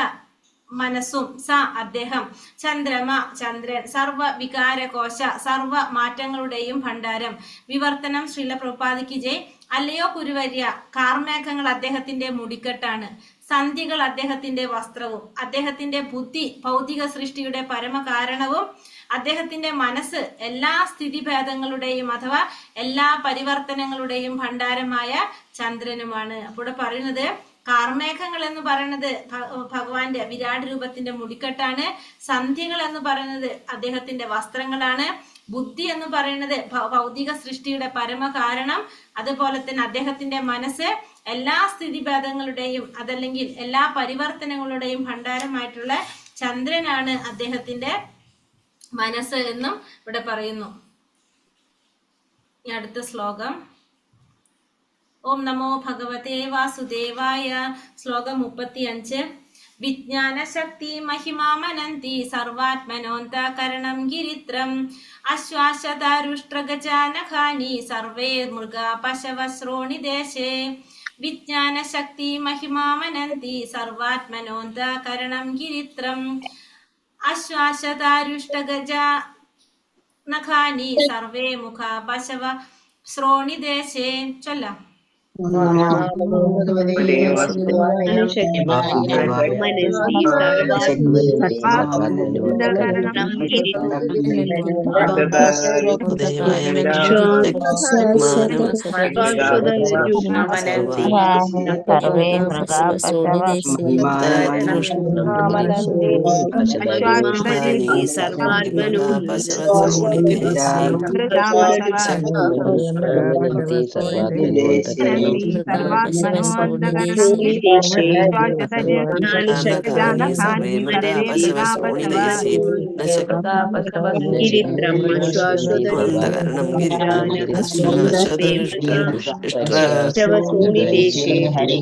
മനസ്സും, സ അദ്ദേഹം, ചന്ദ്രമ ചന്ദ്രൻ, സർവ വികാരകോശ സർവ മാറ്റങ്ങളുടെയും ഭണ്ഡാരം. വിവർത്തനം ശ്രീല പ്രഭുപാദിക്ക് ജയ്. അല്ലയോ കുരുവര്യ, കാർമേഘങ്ങൾ അദ്ദേഹത്തിന്റെ മുടിക്കെട്ടാണ്, സന്ധ്യകൾ അദ്ദേഹത്തിന്റെ വസ്ത്രവും, അദ്ദേഹത്തിന്റെ ബുദ്ധി ഭൗതിക സൃഷ്ടിയുടെ പരമകാരണവും, അദ്ദേഹത്തിന്റെ മനസ്സ് എല്ലാ സ്ഥിതിഭേദങ്ങളുടെയും അഥവാ എല്ലാ പരിവർത്തനങ്ങളുടെയും ഭണ്ഡാരമായ ചന്ദ്രനുമാണ്. അപ്പോൾ പറയുന്നത് കാർമേഘങ്ങൾ എന്ന് പറയുന്നത് ഭഗവാന്റെ വിരാട് രൂപത്തിന്റെ മുടിക്കെട്ടാണ്, സന്ധ്യകൾ എന്ന് പറയുന്നത് അദ്ദേഹത്തിന്റെ വസ്ത്രങ്ങളാണ്, ബുദ്ധി എന്ന് പറയുന്നത് ഭൗതിക സൃഷ്ടിയുടെ പരമകാരണം, അതുപോലെ തന്നെ അദ്ദേഹത്തിന്റെ മനസ്സ് എല്ലാ സ്ഥിതിഭേദങ്ങളുടെയും അതല്ലെങ്കിൽ എല്ലാ പരിവർത്തനങ്ങളുടെയും ഭണ്ഡാരമായിട്ടുള്ള ചന്ദ്രനാണ് അദ്ദേഹത്തിന്റെ മനസ്സ് എന്നും ഇവിടെ പറയുന്നു. അടുത്ത ശ്ലോകം. ഓം നമോ ഭഗവതേ വാസുദേവായ. ശ്ലോകം 35. വിജ്ഞാന ശക്തി മഹിമാമനന്തി സർവാത്മനോന്തകരണം ഗിരിത്രം അശ്വാസദാരുഷ്ട്രഗജാനഖാനി സർവേ മൃഗ പശവ ശ്രോണി ദേശേ. വിജ്ഞാന ശക്തി മഹിമാമനന്തി സർവാത്മനോന്തകരണം ഗിരിത്രം അശ്വാസദാരുഷ്ട്രഗജാനഖാനി സർവേ മുഖ പശവ ശ്രോണി ദേശേ. ചൊല്ലാം. ഗിരിത്രം മന്ദകരണം ഗിരിത്രം പശവസൂണിദേശേ ഹരേ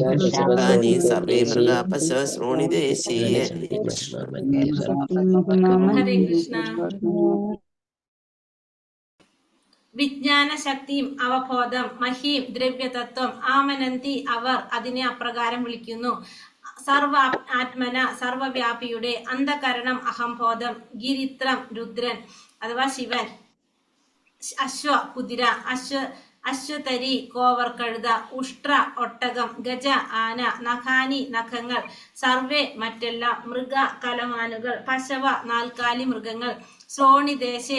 താനി സർവേ മൃഗാ പശവ ശ്രോണി ദേശീയ. ഹരേ കൃഷ്ണ. വിജ്ഞാന ശക്തിയും അവബോധം മഹീം ദ്രവ്യതത്വം ആമനന്തി അവർ അതിനെ അപ്രകാരം വിളിക്കുന്നു. സർവ ആത്മന സർവവ്യാപിയുടെ അന്ധകരണം അഹംബോധം ഗിരിത്രം രുദ്രൻ അഥവാ ശിവൻ അശ്വ കുതിര അശ്വതരി കോവർ കഴുത ഉഷ്ട്ര ഒട്ടകം ഗജ ആന നഖാനി നഖങ്ങൾ സർവേ മറ്റെല്ലാം മൃഗ കലമാനുകൾ പശവ നാൽക്കാലി മൃഗങ്ങൾ ശ്രോണിദേശെ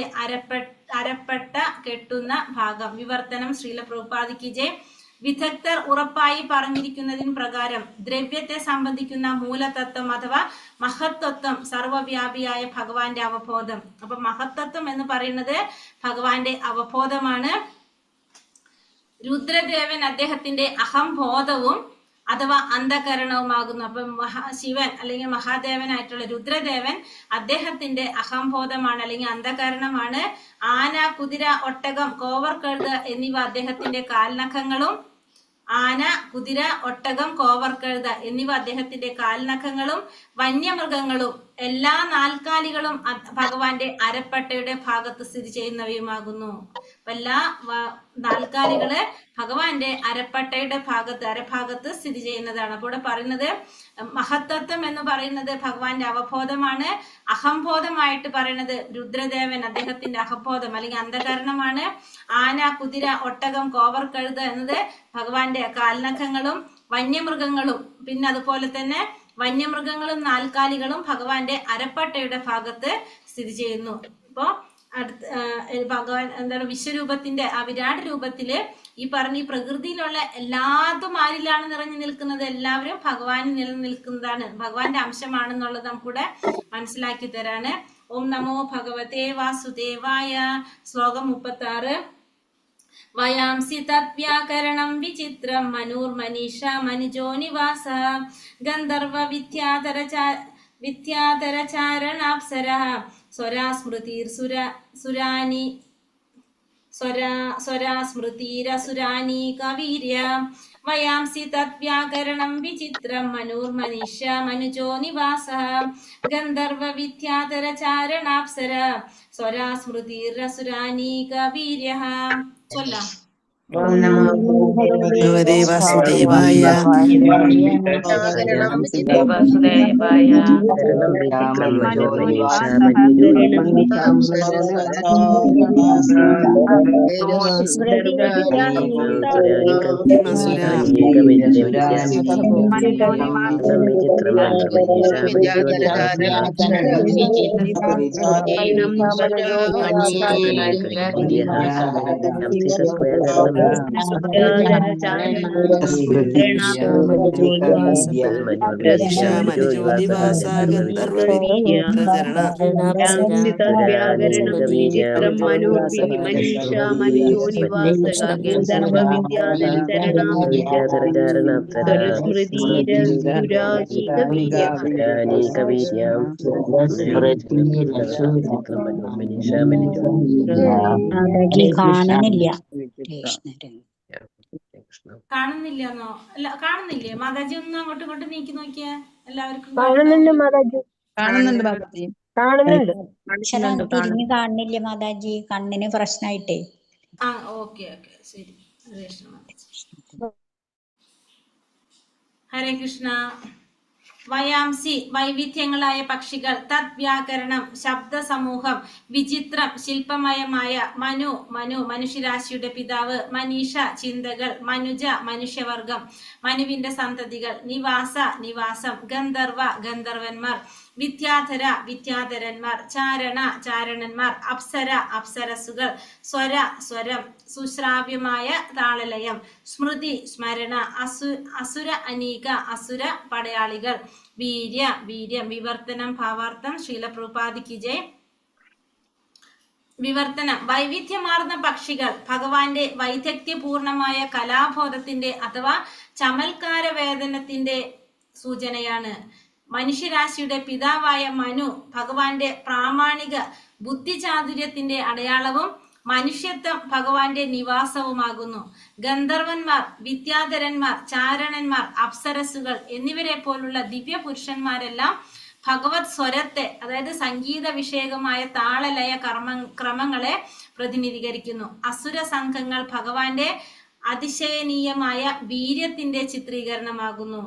അരപ്പെട്ട കെട്ടുന്ന ഭാഗം. വിവർത്തനം ശ്രീല പ്രഭുപാദിക്ക് ജയ്. വിദഗ്ധർ ഉറപ്പായി പറഞ്ഞിരിക്കുന്നതിന് പ്രകാരം ദ്രവ്യത്തെ സംബന്ധിക്കുന്ന മൂലതത്വം അഥവാ മഹത്തത്വം സർവവ്യാപിയായ ഭഗവാന്റെ അവബോധം. അപ്പൊ മഹത്തത്വം എന്ന് പറയുന്നത് ഭഗവാന്റെ അവബോധമാണ്. രുദ്രദേവൻ അദ്ദേഹത്തിന്റെ അഹംബോധവും അഥവാ അന്ധകരണവുമാകുന്നു. അപ്പൊ ശിവൻ അല്ലെങ്കിൽ മഹാദേവനായിട്ടുള്ള രുദ്രദേവൻ അദ്ദേഹത്തിന്റെ അഹംബോധമാണ് അല്ലെങ്കിൽ അന്ധകരണമാണ്. ആന കുതിര ഒട്ടകം കോവർ കഴുത എന്നിവ അദ്ദേഹത്തിന്റെ കാൽനഖങ്ങളും ആന കുതിര ഒട്ടകം കോവർ കഴുത എന്നിവ അദ്ദേഹത്തിന്റെ കാൽനഖങ്ങളും വന്യമൃഗങ്ങളും എല്ലാ നാൽക്കാലികളും ഭഗവാന്റെ അരപ്പട്ടയുടെ ഭാഗത്ത് സ്ഥിതി ചെയ്യുന്നവയുമാകുന്നു. അപ്പൊ എല്ലാ നാൽക്കാലികള് ഭഗവാന്റെ അരപ്പട്ടയുടെ അരഭാഗത്ത് സ്ഥിതി ചെയ്യുന്നതാണ്. അപ്പോൾ ഇവിടെ പറയുന്നത് മഹത്തത്വം എന്ന് പറയുന്നത് ഭഗവാന്റെ അവബോധമാണ്. അഹംബോധമായിട്ട് പറയുന്നത് രുദ്രദേവൻ അദ്ദേഹത്തിന്റെ അഹംബോധം അല്ലെങ്കിൽ അന്ധകരണമാണ്. ആന കുതിര ഒട്ടകം കോവർ കഴുത എന്നത് ഭഗവാന്റെ കാൽനഖങ്ങളും വന്യമൃഗങ്ങളും പിന്നെ അതുപോലെ തന്നെ വന്യമൃഗങ്ങളും നാൽക്കാലികളും ഭഗവാന്റെ അരപ്പട്ടയുടെ ഭാഗത്ത് സ്ഥിതി ചെയ്യുന്നു. ഇപ്പോ ഭഗവാൻ എന്താണ് വിശ്വരൂപത്തിന്റെ ആ വിരാട് രൂപത്തില് ഈ പറഞ്ഞ ഈ പ്രകൃതിയിലുള്ള എല്ലാതും ആരിലാണ് നിറഞ്ഞു നിൽക്കുന്നത്? എല്ലാവരും ഭഗവാനിൽ നിലനിൽക്കുന്നതാണ്, ഭഗവാന്റെ അംശമാണെന്നുള്ളത് നമുക്കൂടെ മനസ്സിലാക്കി തരാണ്. ഓം നമോ ഭഗവതേ വാസുദേവായ. ശ്ലോകം 36. വയാംസി തദ്വ്യാകരണം വിചിത്രം മനൂർമനീഷ മനുജോ നിവാസ ഗന്ധർവ വിദ്യാധരചാരണാപ്സരഃ സ്വരാസ്മൃതിരസുരാനി കവീര്യ. വയാംസി തദ്വ്യാകരണം വിചിത്രം മനൂർമനീഷ മനുജോ നിവാസ ഗന്ധർവ വിദ്യാധരചാരണാപ്സരഃ സ്വരാസ്മൃതിരസുരാനി കവീര്യ. ചൊല്ലാം. ഓം നമോ ഭഗവതേ വാസുദേവായ. കാണുന്നില്ലെന്നോ? അല്ല കാണുന്നില്ലേ മാതാജി? ഒന്ന് അങ്ങോട്ടും ഇങ്ങോട്ടും നീക്കി നോക്കിയാ എല്ലാവർക്കും കാണുന്നുണ്ട് മാതാജി. കാണുന്നുണ്ട് മാതാജി. കാണുന്നുണ്ട്. അക്ഷരം തിരിഞ്ഞു കാണുന്നില്ല മാതാജി, കണ്ണിന് പ്രശ്നമായിട്ടേ. ആ ഓക്കെ ഓക്കെ ശരി. ഹരേ കൃഷ്ണ മാതാജി. ഹരേ കൃഷ്ണ. വയാംസി വൈവിധ്യങ്ങളായ പക്ഷികൾ, തദ് വ്യാകരണം ശബ്ദ സമൂഹം, വിചിത്രം ശില്പമയമായ, മനു മനുഷ്യരാശിയുടെ പിതാവ്, മനീഷ ചിന്തകൾ, മനുജ മനുഷ്യവർഗം മനുവിന്റെ സന്തതികൾ, നിവാസം ഗന്ധർവ ഗന്ധർവന്മാർ, വിദ്യാധരന്മാർ, ചാരണന്മാർ, അപ്സരസുകൾ, സ്വരം സുശ്രാവ്യമായ താളലയം, സ്മരണ, അസുര അനീക അസുര പടയാളികൾ, വീര്യം. വിവർത്തനം ഭാവാർത്ഥം ശ്രീല പ്രഭുപാദിക്ക് ജയ്. വിവർത്തനം: വൈവിധ്യമാർന്ന പക്ഷികൾ ഭഗവാന്റെ വൈദഗ്ധ്യപൂർണമായ കലാബോധത്തിന്റെ അഥവാ ചമൽക്കാര വേദനത്തിന്റെ സൂചനയാണ്. മനുഷ്യരാശിയുടെ പിതാവായ മനു ഭഗവാന്റെ പ്രാമാണിക ബുദ്ധിചാതുര്യത്തിന്റെ അടയാളവും മനുഷ്യത്വം ഭഗവാന്റെ നിവാസവുമാകുന്നു. ഗന്ധർവന്മാർ, വിദ്യാധരന്മാർ, ചാരണന്മാർ, അപ്സരസുകൾ എന്നിവരെ പോലുള്ള ദിവ്യ പുരുഷന്മാരെല്ലാം ഭഗവത് സ്വരത്തെ, അതായത് സംഗീത വിഷയകമായ താളലയ ക്രമങ്ങളെ പ്രതിനിധീകരിക്കുന്നു. അസുര സംഘങ്ങൾ ഭഗവാന്റെ അതിശയനീയമായ വീര്യത്തിന്റെ ചിത്രീകരണമാകുന്നു.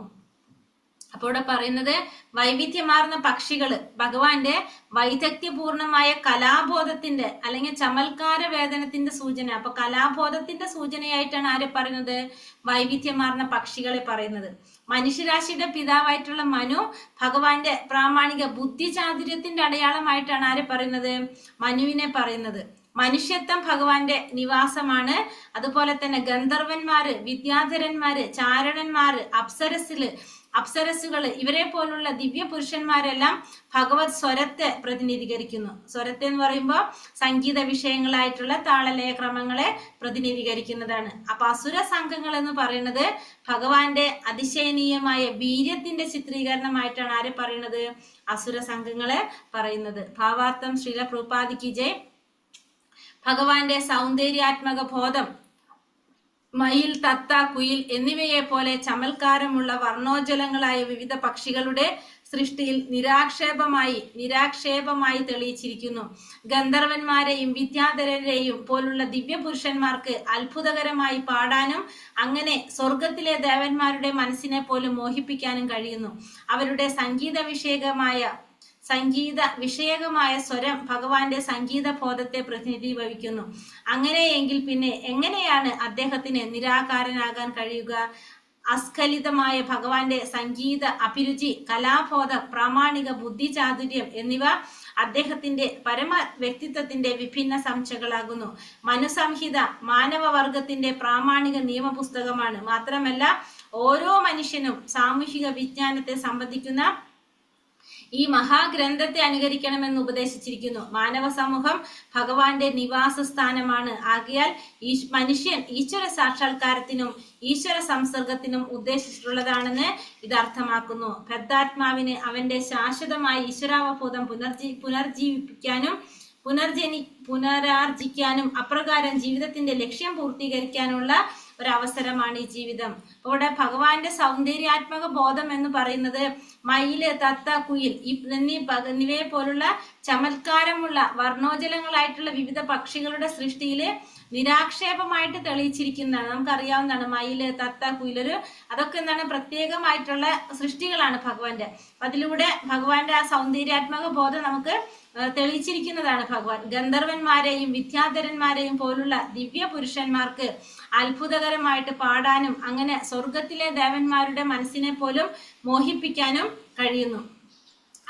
അപ്പോൾ ഇവിടെ പറയുന്നത് വൈവിധ്യമാർന്ന പക്ഷികള് ഭഗവാന്റെ വൈദഗ്ധ്യപൂർണമായ കലാബോധത്തിന്റെ അല്ലെങ്കിൽ ചമൽക്കാര വേദനത്തിന്റെ സൂചന. അപ്പൊ കലാബോധത്തിന്റെ സൂചനയായിട്ടാണ് ആരെ പറയുന്നത്? വൈവിധ്യമാർന്ന പക്ഷികളെ പറയുന്നത്. മനുഷ്യരാശിയുടെ പിതാവായിട്ടുള്ള മനു ഭഗവാന്റെ പ്രാമാണിക ബുദ്ധിചാതുര്യത്തിന്റെ അടയാളമായിട്ടാണ് ആരെ പറയുന്നത്? മനുവിനെ പറയുന്നത്. മനുഷ്യത്വം ഭഗവാന്റെ നിവാസമാണ്. അതുപോലെ തന്നെ ഗന്ധർവന്മാര്, വിദ്യാധരന്മാര്, ചാരണന്മാര്, അപ്സരസുകള് ഇവരെ പോലുള്ള ദിവ്യ പുരുഷന്മാരെല്ലാം ഭഗവത് സ്വരത്തെ പ്രതിനിധീകരിക്കുന്നു. സ്വരത്തെ എന്ന് പറയുമ്പോൾ സംഗീത വിഷയങ്ങളായിട്ടുള്ള താളലയ ക്രമങ്ങളെ പ്രതിനിധീകരിക്കുന്നതാണ്. അപ്പൊ അസുര സംഘങ്ങൾ എന്ന് പറയുന്നത് ഭഗവാന്റെ അതിശയനീയമായ വീര്യത്തിന്റെ ചിത്രീകരണമായിട്ടാണ് ആരെ പറയുന്നത്? അസുര സംഘങ്ങളെ പറയുന്നത്. ഭാവാർത്ഥം ശ്രീല പ്രഭുപാദിക്ക് ജയ്. ഭഗവാന്റെ സൗന്ദര്യാത്മക ബോധം മയിൽ, തത്ത, കുയിൽ എന്നിവയെ പോലെ ചമൽക്കാരമുള്ള വർണ്ണോജ്വലങ്ങളായ വിവിധ പക്ഷികളുടെ സൃഷ്ടിയിൽ നിരാക്ഷേപമായി തെളിയിച്ചിരിക്കുന്നു. ഗന്ധർവന്മാരെയും വിദ്യാധരരെയും പോലുള്ള ദിവ്യ പുരുഷന്മാർക്ക് അത്ഭുതകരമായി പാടാനും അങ്ങനെ സ്വർഗത്തിലെ ദേവന്മാരുടെ മനസ്സിനെ പോലും മോഹിപ്പിക്കാനും കഴിയുന്നു. അവരുടെ സംഗീത വിഷയകമായ സ്വരം ഭഗവാന്റെ സംഗീത ബോധത്തെ പ്രതിനിധീകരിക്കുന്നു. അങ്ങനെയെങ്കിൽ പിന്നെ എങ്ങനെയാണ് അദ്ദേഹത്തിന് നിരാകാരനാകാൻ കഴിയുക? അസ്ഖലിതമായ ഭഗവാന്റെ സംഗീത അഭിരുചി, കലാബോധം, പ്രാമാണിക ബുദ്ധിചാതുര്യം എന്നിവ അദ്ദേഹത്തിന്റെ പരമ വ്യക്തിത്വത്തിന്റെ വിഭിന്ന സംശകളാകുന്നു. മനുസംഹിത മാനവവർഗത്തിന്റെ പ്രാമാണിക നിയമപുസ്തകമാണ്. മാത്രമല്ല ഓരോ മനുഷ്യനും സാമൂഹിക വിജ്ഞാനത്തെ സംബന്ധിക്കുന്ന ഈ മഹാഗ്രന്ഥത്തെ അനുകരിക്കണമെന്ന് ഉപദേശിച്ചിരിക്കുന്നു. മാനവ സമൂഹം ഭഗവാന്റെ നിവാസ സ്ഥാനമാണ്. ആകയാൽ മനുഷ്യൻ ഈശ്വര സാക്ഷാത്കാരത്തിനും ഈശ്വര സംസർഗത്തിനും ഉദ്ദേശിച്ചിട്ടുള്ളതാണെന്ന് ഇത് അർത്ഥമാക്കുന്നു. ബദ്ധാത്മാവിന് അവന്റെ ശാശ്വതമായ ഈശ്വരാവബോധം പുനരാർജിക്കാനും അപ്രകാരം ജീവിതത്തിന്റെ ലക്ഷ്യം പൂർത്തീകരിക്കാനുള്ള ഒരവസരമാണ് ഈ ജീവിതം. ഇവിടെ ഭഗവാന്റെ സൗന്ദര്യാത്മക ബോധം എന്ന് പറയുന്നത് മയില്, തത്ത, കുയിൽ എന്നിവയെ പോലുള്ള ചമത്കാരമുള്ള വർണ്ണോജലങ്ങളായിട്ടുള്ള വിവിധ പക്ഷികളുടെ സൃഷ്ടിയില് നിരാക്ഷേപമായിട്ട് തെളിയിച്ചിരിക്കുന്നതാണ്. നമുക്കറിയാവുന്നതാണ് മയില്, തത്ത, കുയിലൊരു അതൊക്കെ എന്താണ് പ്രത്യേകമായിട്ടുള്ള സൃഷ്ടികളാണ് ഭഗവാന്റെ. അതിലൂടെ ഭഗവാന്റെ ആ സൗന്ദര്യാത്മക ബോധം നമുക്ക് തെളിയിച്ചിരിക്കുന്നതാണ് ഭഗവാൻ. ഗന്ധർവന്മാരെയും വിദ്യാധരന്മാരെയും പോലുള്ള ദിവ്യ പുരുഷന്മാർക്ക് അത്ഭുതകരമായിട്ട് പാടാനും അങ്ങനെ സ്വർഗത്തിലെ ദേവന്മാരുടെ മനസ്സിനെ പോലും മോഹിപ്പിക്കാനും കഴിയുന്നു.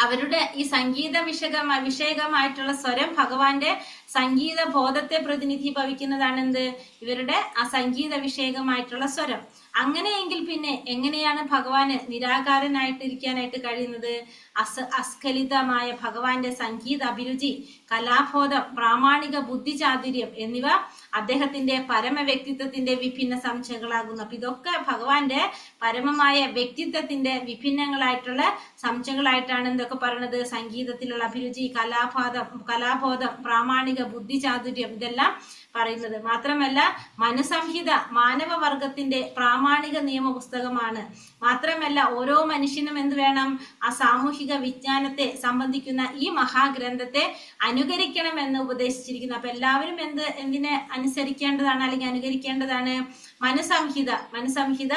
അവരുടെ ഈ സംഗീത വിഷയകമായിട്ടുള്ള സ്വരം ഭഗവാന്റെ സംഗീത ബോധത്തെ പ്രതിനിധീഭവിക്കുന്നതാണ് എന്ത്? ഇവരുടെ ആ സംഗീത വിഷയകമായിട്ടുള്ള സ്വരം. അങ്ങനെയെങ്കിൽ പിന്നെ എങ്ങനെയാണ് ഭഗവാന് നിരാകാരനായിട്ടിരിക്കാനായിട്ട് കഴിയുന്നത്? അസ്ഖലിതമായ ഭഗവാന്റെ സംഗീത അഭിരുചി, കലാബോധം, പ്രാമാണിക ബുദ്ധിചാതുര്യം എന്നിവ അദ്ദേഹത്തിന്റെ പരമ വ്യക്തിത്വത്തിന്റെ വിഭിന്ന സംശയങ്ങളാകുന്നു. അപ്പൊ ഇതൊക്കെ ഭഗവാന്റെ പരമമായ വ്യക്തിത്വത്തിന്റെ വിഭിന്നങ്ങളായിട്ടുള്ള സംശയങ്ങളായിട്ടാണ് എന്തൊക്കെ പറയുന്നത്? സംഗീതത്തിലുള്ള അഭിരുചി, കലാബോധം, പ്രാമാണിക ബുദ്ധിചാതുര്യം ഇതെല്ലാം പറയുന്നത്. മാത്രമല്ല മനുസംഹിത മാനവവർഗത്തിന്റെ പ്രാമാണിക നിയമ പുസ്തകമാണ്. മാത്രമല്ല ഓരോ മനുഷ്യനും എന്ത് വേണം? ആ സാമൂഹിക വിജ്ഞാനത്തെ സംബന്ധിക്കുന്ന ഈ മഹാഗ്രന്ഥത്തെ അനുകരിക്കണമെന്ന് ഉപദേശിച്ചിരിക്കുന്നു. അപ്പൊ എല്ലാവരും എന്തിനെ അനുസരിക്കേണ്ടതാണ് അല്ലെങ്കിൽ അനുകരിക്കേണ്ടതാണ്? മനുസംഹിത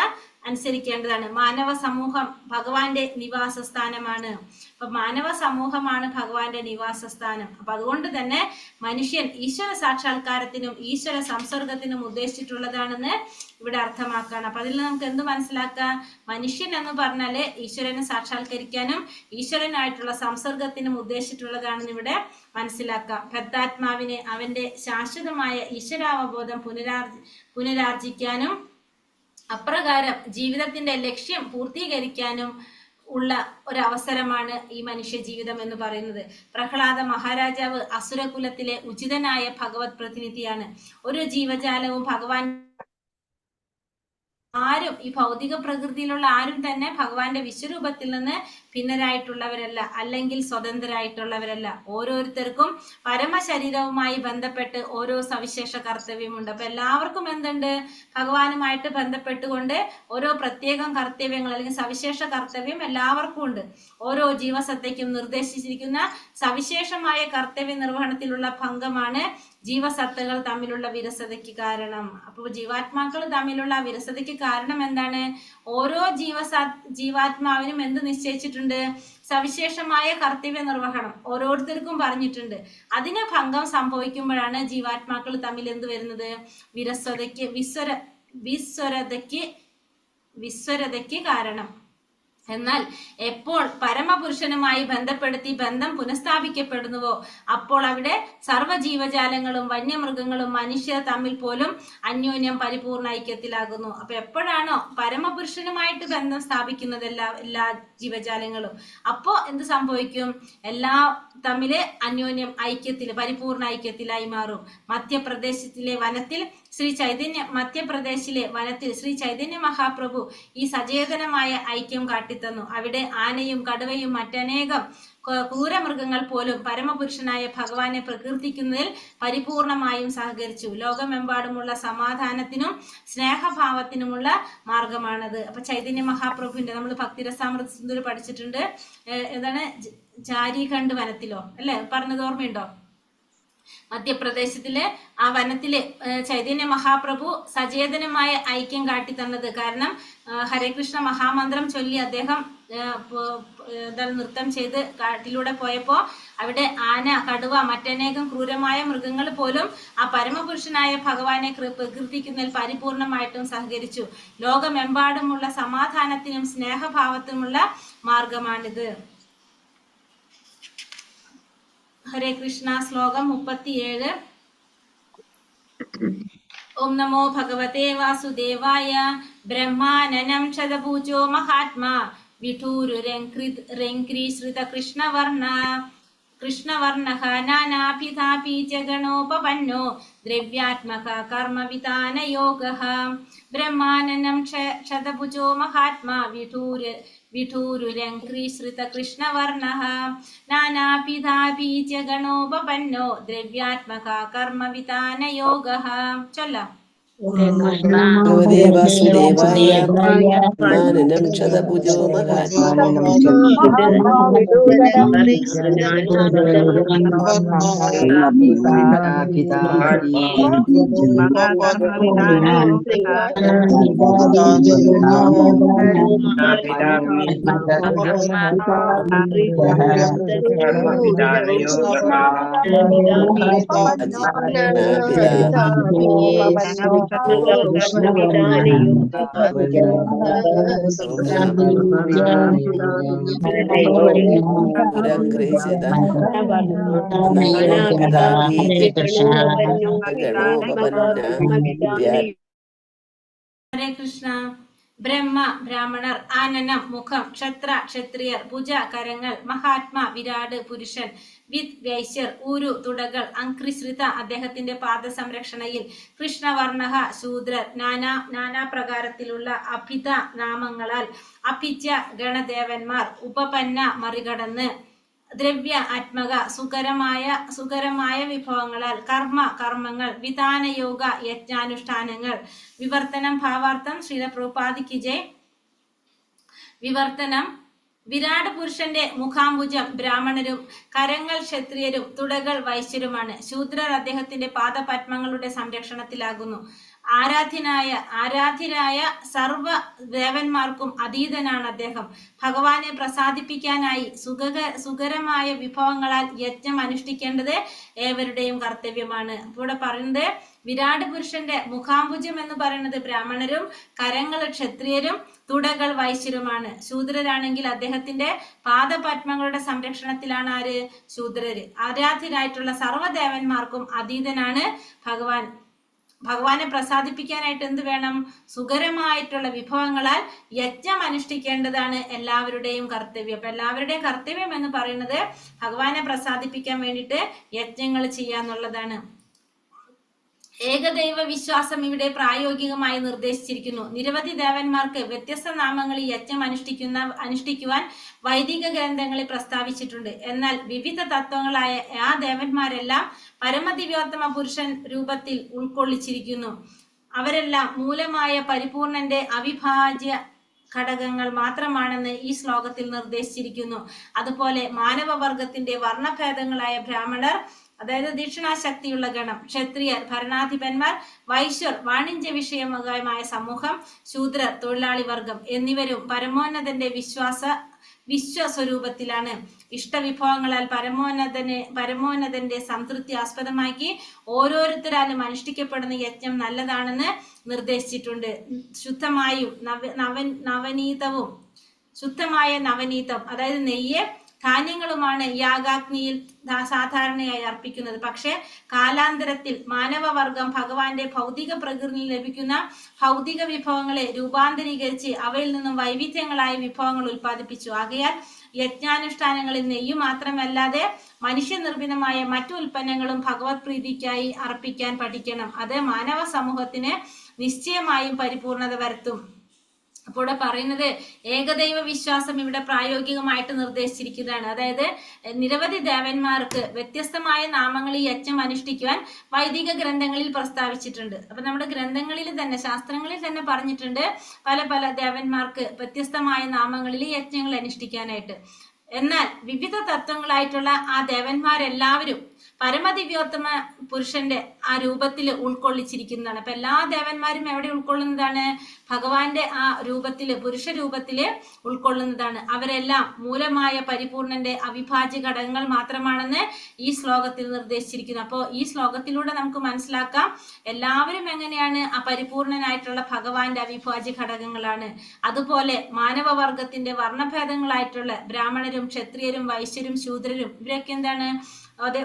അനുസരിക്കേണ്ടതാണ്. മാനവ സമൂഹം ഭഗവാന്റെ നിവാസ സ്ഥാനമാണ്. അപ്പൊ മാനവ സമൂഹമാണ് ഭഗവാന്റെ നിവാസ സ്ഥാനം. അപ്പൊ അതുകൊണ്ട് തന്നെ മനുഷ്യൻ ഈശ്വര സാക്ഷാത്കാരത്തിനും ഈശ്വര സംസർഗത്തിനും ഉദ്ദേശിച്ചിട്ടുള്ളതാണെന്ന് ഇവിടെ അർത്ഥമാക്കാണ്. അപ്പൊ അതിൽ നമുക്ക് എന്ത് മനസ്സിലാക്കാം? മനുഷ്യൻ എന്ന് പറഞ്ഞാല് ഈശ്വരനെ സാക്ഷാത്കരിക്കാനും ഈശ്വരനായിട്ടുള്ള സംസർഗത്തിനും ഉദ്ദേശിച്ചിട്ടുള്ളതാണെന്ന് ഇവിടെ മനസ്സിലാക്കാം. ബദ്ധാത്മാവിനെ അവന്റെ ശാശ്വതമായ ഈശ്വരാവബോധം പുനരാർജിക്കാനും അപ്രകാരം ജീവിതത്തിന്റെ ലക്ഷ്യം പൂർത്തീകരിക്കാനും ഉള്ള ഒരവസരമാണ് ഈ മനുഷ്യ ജീവിതം എന്ന് പറയുന്നത്. പ്രഹ്ലാദ മഹാരാജാവ് അസുരകുലത്തിലെ ഉചിതനായ ഭഗവത് പ്രതിനിധിയാണ്. ഒരു ജീവജാലവും ഭഗവാൻ ആരും ഈ ഭൗതിക പ്രകൃതിയിലുള്ള ആരും തന്നെ ഭഗവാന്റെ വിശ്വരൂപത്തിൽ നിന്ന് ഭിന്നരായിട്ടുള്ളവരല്ല, അല്ലെങ്കിൽ സ്വതന്ത്രരായിട്ടുള്ളവരല്ല. ഓരോരുത്തർക്കും പരമശരീരവുമായി ബന്ധപ്പെട്ട് ഓരോ സവിശേഷ കർത്തവ്യമുണ്ട്. അപ്പൊ എല്ലാവർക്കും എന്തുണ്ട്? ഭഗവാനുമായിട്ട് ബന്ധപ്പെട്ടുകൊണ്ട് ഓരോ പ്രത്യേകം കർത്തവ്യങ്ങൾ അല്ലെങ്കിൽ സവിശേഷ കർത്തവ്യം എല്ലാവർക്കും ഉണ്ട്. ഓരോ ജീവസത്തയ്ക്കും നിർദ്ദേശിച്ചിരിക്കുന്ന സവിശേഷമായ കർത്തവ്യ നിർവഹണത്തിലുള്ള ഭംഗമാണ് ജീവസത്തകൾ തമ്മിലുള്ള വിരസതയ്ക്ക് കാരണം. അപ്പോൾ ജീവാത്മാക്കൾ തമ്മിലുള്ള വിരസതയ്ക്ക് കാരണം എന്താണ്? ഓരോ ജീവാത്മാവിനും എന്ത് നിശ്ചയിച്ചിട്ടുണ്ട്? സവിശേഷമായ കർത്തവ്യ നിർവഹണം ഓരോരുത്തർക്കും പറഞ്ഞിട്ടുണ്ട്. അതിന് ഭംഗം സംഭവിക്കുമ്പോഴാണ് ജീവാത്മാക്കൾ തമ്മിൽ എന്ത് വരുന്നത്? വിസ്വരതയ്ക്ക് കാരണം. എന്നാൽ എപ്പോൾ പരമപുരുഷനുമായി ബന്ധപ്പെടുത്തി ബന്ധം പുനഃസ്ഥാപിക്കപ്പെടുന്നുവോ അപ്പോൾ അവിടെ സർവ്വജീവജാലങ്ങളും വന്യമൃഗങ്ങളും മനുഷ്യർ തമ്മിൽ പോലും അന്യോന്യം പരിപൂർണ ഐക്യത്തിലാകുന്നു. അപ്പൊ എപ്പോഴാണോ പരമപുരുഷനുമായിട്ട് ബന്ധം സ്ഥാപിക്കുന്നത് എല്ലാ ജീവജാലങ്ങളും, അപ്പോ എന്ത് സംഭവിക്കും? എല്ലാ തമ്മില് അന്യോന്യം പരിപൂർണ ഐക്യത്തിലായി മാറും. മധ്യപ്രദേശിലെ വനത്തിൽ ശ്രീ ചൈതന്യ മഹാപ്രഭു ഈ സചേതനമായ ഐക്യം കാട്ടിത്തന്നു. അവിടെ ആനയും കടുവയും മറ്റനേകം ക്രൂരമൃഗങ്ങൾ പോലും പരമപുരുഷനായ ഭഗവാനെ പ്രകീർത്തിക്കുന്നതിൽ പരിപൂർണമായും സഹകരിച്ചു. ലോകമെമ്പാടുമുള്ള സമാധാനത്തിനും സ്നേഹഭാവത്തിനുമുള്ള മാർഗമാണത്. അപ്പൊ ചൈതന്യ മഹാപ്രഭുവിന്റെ നമ്മൾ ഭക്തിരസാമൃത സിന്ധുവിൽ പഠിച്ചിട്ടുണ്ട്. എന്താണ്? ജാരിഖണ്ഡ് വനത്തിലോ അല്ലെ പറഞ്ഞത് ഓർമ്മയുണ്ടോ? മധ്യപ്രദേശത്തിലെ ആ വനത്തിലെ ചൈതന്യ മഹാപ്രഭു സചേതനമായ ഐക്യം കാട്ടി തന്നത്. കാരണം ഹരേ കൃഷ്ണ മഹാമന്ത്രം ചൊല്ലി അദ്ദേഹം നൃത്തം ചെയ്ത് കാട്ടിലൂടെ പോയപ്പോ അവിടെ ആന, കടുവ, മറ്റനേകം ക്രൂരമായ മൃഗങ്ങൾ പോലും ആ പരമപുരുഷനായ ഭഗവാനെ പ്രകീർത്തിക്കുന്നതിൽ പരിപൂർണമായിട്ടും സഹകരിച്ചു. ലോകമെമ്പാടുമുള്ള സമാധാനത്തിനും സ്നേഹഭാവത്തിനുമുള്ള മാർഗമാണിത്. ഹരേ കൃഷ്ണ. ശ്ലോകം 37. ഓം നമോ ഭഗവതേ വാസുദേവായ. ബ്രഹ്മാനനം ശതഭുജോ മഹാത്മാ വിഠൂരുരംക്രീശ്രിത കൃഷ്ണവർണഃ നാനാഭിധാപി ജഗണോപപന്നോ ദ്രവ്യാത്മക കർമ്മവിധാന യോഗഃ. ബ്രഹ്മാനനം ശതഭുജോ മഹാത്മാ വിഠൂരുരംക്രീശ്രിത കൃഷ്ണവർണഃ നാനാഭിധാപി ജഗണോപപന്നോ ദ്രവ്യാത്മക കർമ്മവിധാന യോഗഃ. ചൊല്ലാം. ഭഗവതേ വാസുദേവായ. ബ്രഹ്മാനനം ശതഭുജോ മഹാത്മാ ഹരേ കൃഷ്ണ. ബ്രഹ്മ ബ്രാഹ്മണർ, ആനനം മുഖം, ക്ഷത്രിയർ ഭുജ കരങ്ങൾ, മഹാത്മാ വിരാട് പുരുഷൻ, വിത് വൈശ്യർ ഊരു തുടകൾ, അംക്രിശ്രിത അദ്ദേഹത്തിന്റെ പാദ സംരക്ഷണയിൽ, കൃഷ്ണവർണ ശൂദ്രർ നാനാപ്രകാരത്തിലുള്ള അഭിത നാമങ്ങളാൽ, അഭിജ ഗണദേവന്മാർ, ഉപപന്ന മറികടന്ന്, ദ്രവ്യ ആത്മക സുകരമായ വിഭവങ്ങളാൽ, കർമ്മങ്ങൾ, വിധാനയോഗ യജ്ഞാനുഷ്ഠാനങ്ങൾ. വിവർത്തനം ഭാവാർത്ഥം. ശ്രീല പ്രഭുപാദിക്ക് ജയ്. വിവർത്തനം. വിരാട് പുരുഷന്റെ മുഖാംബുജം ബ്രാഹ്മണരും കരങ്ങൾ ക്ഷത്രിയരും തുടകൾ വൈശ്യരുമാണ്. ശൂദ്രർ അദ്ദേഹത്തിന്റെ പാദപത്മങ്ങളുടെ സംരക്ഷണത്തിലാകുന്നു. ആരാധ്യരായ സർവ ദേവന്മാർക്കും അതീതനാണ് അദ്ദേഹം. ഭഗവാനെ പ്രസാദിപ്പിക്കാനായി സുഖകരമായ വിഭവങ്ങളാൽ യജ്ഞം അനുഷ്ഠിക്കേണ്ടത് ഏവരുടെയും കർത്തവ്യമാണ്. ഇവിടെ പറയുന്നത് വിരാട് പുരുഷന്റെ മുഖാംബുജം എന്ന് പറയുന്നത് ബ്രാഹ്മണരും കരങ്ങൾ ക്ഷത്രിയരും തുടകൾ വൈശ്യരുമാണ്. ശൂദ്രരാണെങ്കിൽ അദ്ദേഹത്തിന്റെ പാദപത്മങ്ങളുടെ സംരക്ഷണത്തിലാണ് ആര്? ശൂദ്രര്. ആരാധ്യരായിട്ടുള്ള സർവ്വദേവന്മാർക്കും അതീതനാണ് ഭഗവാൻ. ഭഗവാനെ പ്രസാദിപ്പിക്കാനായിട്ട് എന്ത് വേണം? സുഖകരമായിട്ടുള്ള വിഭവങ്ങളാൽ യജ്ഞം അനുഷ്ഠിക്കേണ്ടതാണ് എല്ലാവരുടെയും കർത്തവ്യം. അപ്പൊ എല്ലാവരുടെയും കർത്തവ്യം എന്ന് പറയുന്നത് ഭഗവാനെ പ്രസാദിപ്പിക്കാൻ വേണ്ടിയിട്ട് യജ്ഞങ്ങൾ ചെയ്യാന്നുള്ളതാണ്. ഏകദൈവ വിശ്വാസം ഇവിടെ പ്രായോഗികമായി നിർദ്ദേശിച്ചിരിക്കുന്നു. നിരവധി ദേവന്മാർക്ക് വ്യത്യസ്ത നാമങ്ങളിൽ യജ്ഞം അനുഷ്ഠിക്കുവാൻ വൈദിക ഗ്രന്ഥങ്ങളിൽ പ്രസ്താവിച്ചിട്ടുണ്ട്. എന്നാൽ വിവിധ തത്വങ്ങളായ ആ ദേവന്മാരെല്ലാം പരമദിവ്യോത്തമ പുരുഷൻ രൂപത്തിൽ ഉൾക്കൊള്ളിച്ചിരിക്കുന്നു. അവരെല്ലാം മൂലമായ പരിപൂർണന്റെ അവിഭാജ്യ ഘടകങ്ങൾ മാത്രമാണെന്ന് ഈ ശ്ലോകത്തിൽ നിർദ്ദേശിച്ചിരിക്കുന്നു. അതുപോലെ മാനവവർഗത്തിന്റെ വർണ്ണഭേദങ്ങളായ ബ്രാഹ്മണർ, അതായത് ദക്ഷിണാശക്തിയുള്ള ഗണം, ക്ഷത്രിയർ, ഭരണാധിപന്മാർ, വൈശ്യർ, വാണിജ്യ വിഷയമായ സമൂഹം, ശൂദ്രർ, തൊഴിലാളി വർഗം എന്നിവരും പരമോന്നതന്റെ വിശ്വസ്വരൂപത്തിലാണ്. ഇഷ്ടവിഭവങ്ങളാൽ പരമോന്നതന്റെ സംതൃപ്തി ആസ്പദമാക്കി ഓരോരുത്തരാലും അനുഷ്ഠിക്കപ്പെടുന്ന യജ്ഞം നല്ലതാണെന്ന് നിർദ്ദേശിച്ചിട്ടുണ്ട്. ശുദ്ധമായ നവനീതം അതായത് നെയ്യ്, ധാന്യങ്ങളുമാണ് യാഗാഗ്നിയിൽ സാധാരണയായി അർപ്പിക്കുന്നത്. പക്ഷെ കാലാന്തരത്തിൽ മാനവവർഗം ഭഗവാന്റെ ഭൗതിക പ്രകൃതിയിൽ ലഭിക്കുന്ന ഭൗതിക വിഭവങ്ങളെ രൂപാന്തരീകരിച്ച് അവയിൽ നിന്നും വൈവിധ്യങ്ങളായ വിഭവങ്ങൾ ഉൽപ്പാദിപ്പിച്ചു. ആകയാൽ യജ്ഞാനുഷ്ഠാനങ്ങളിൽ നെയ്യ് മാത്രമല്ലാതെ മനുഷ്യനിർമ്മിതമായ മറ്റു ഉൽപ്പന്നങ്ങളും ഭഗവത് പ്രീതിക്കായി അർപ്പിക്കാൻ പഠിക്കണം. അത് മാനവ സമൂഹത്തിന് നിശ്ചയമായും പരിപൂർണത വരുത്തും. അപ്പോൾ ഇവിടെ പറയുന്നത് ഏകദൈവ വിശ്വാസം ഇവിടെ പ്രായോഗികമായിട്ട് നിർദ്ദേശിച്ചിരിക്കുന്നതാണ്. അതായത് നിരവധി ദേവന്മാർക്ക് വ്യത്യസ്തമായ നാമങ്ങളിൽ യജ്ഞം അനുഷ്ഠിക്കുവാൻ വൈദിക ഗ്രന്ഥങ്ങളിൽ പ്രസ്താവിച്ചിട്ടുണ്ട്. അപ്പൊ നമ്മുടെ ഗ്രന്ഥങ്ങളിൽ തന്നെ, ശാസ്ത്രങ്ങളിൽ തന്നെ പറഞ്ഞിട്ടുണ്ട് പല പല ദേവന്മാർക്ക് വ്യത്യസ്തമായ നാമങ്ങളിൽ യജ്ഞങ്ങൾ അനുഷ്ഠിക്കാനായിട്ട്. എന്നാൽ വിവിധ തത്വങ്ങളായിട്ടുള്ള ആ ദേവന്മാരെല്ലാവരും പരമദിവ്യോത്തമ പുരുഷന്റെ ആ രൂപത്തിൽ ഉൾക്കൊള്ളിച്ചിരിക്കുന്നതാണ്. അപ്പൊ എല്ലാ ദേവന്മാരും എവിടെ ഉൾക്കൊള്ളുന്നതാണ്? ഭഗവാന്റെ ആ രൂപത്തില്, പുരുഷ രൂപത്തില് ഉൾക്കൊള്ളുന്നതാണ്. അവരെല്ലാം മൂലമായ പരിപൂർണന്റെ അവിഭാജ്യ ഘടകങ്ങൾ മാത്രമാണെന്ന് ഈ ശ്ലോകത്തിൽ നിർദ്ദേശിച്ചിരിക്കുന്നു. അപ്പോൾ ഈ ശ്ലോകത്തിലൂടെ നമുക്ക് മനസ്സിലാക്കാം എല്ലാവരും എങ്ങനെയാണ് ആ പരിപൂർണനായിട്ടുള്ള ഭഗവാന്റെ അവിഭാജ്യ ഘടകങ്ങളാണ്. അതുപോലെ മാനവവർഗത്തിന്റെ വർണ്ണഭേദങ്ങളായിട്ടുള്ള ബ്രാഹ്മണരും ക്ഷത്രിയരും വൈശ്യരും ശൂദ്രരും ഇവരൊക്കെ എന്താണ്?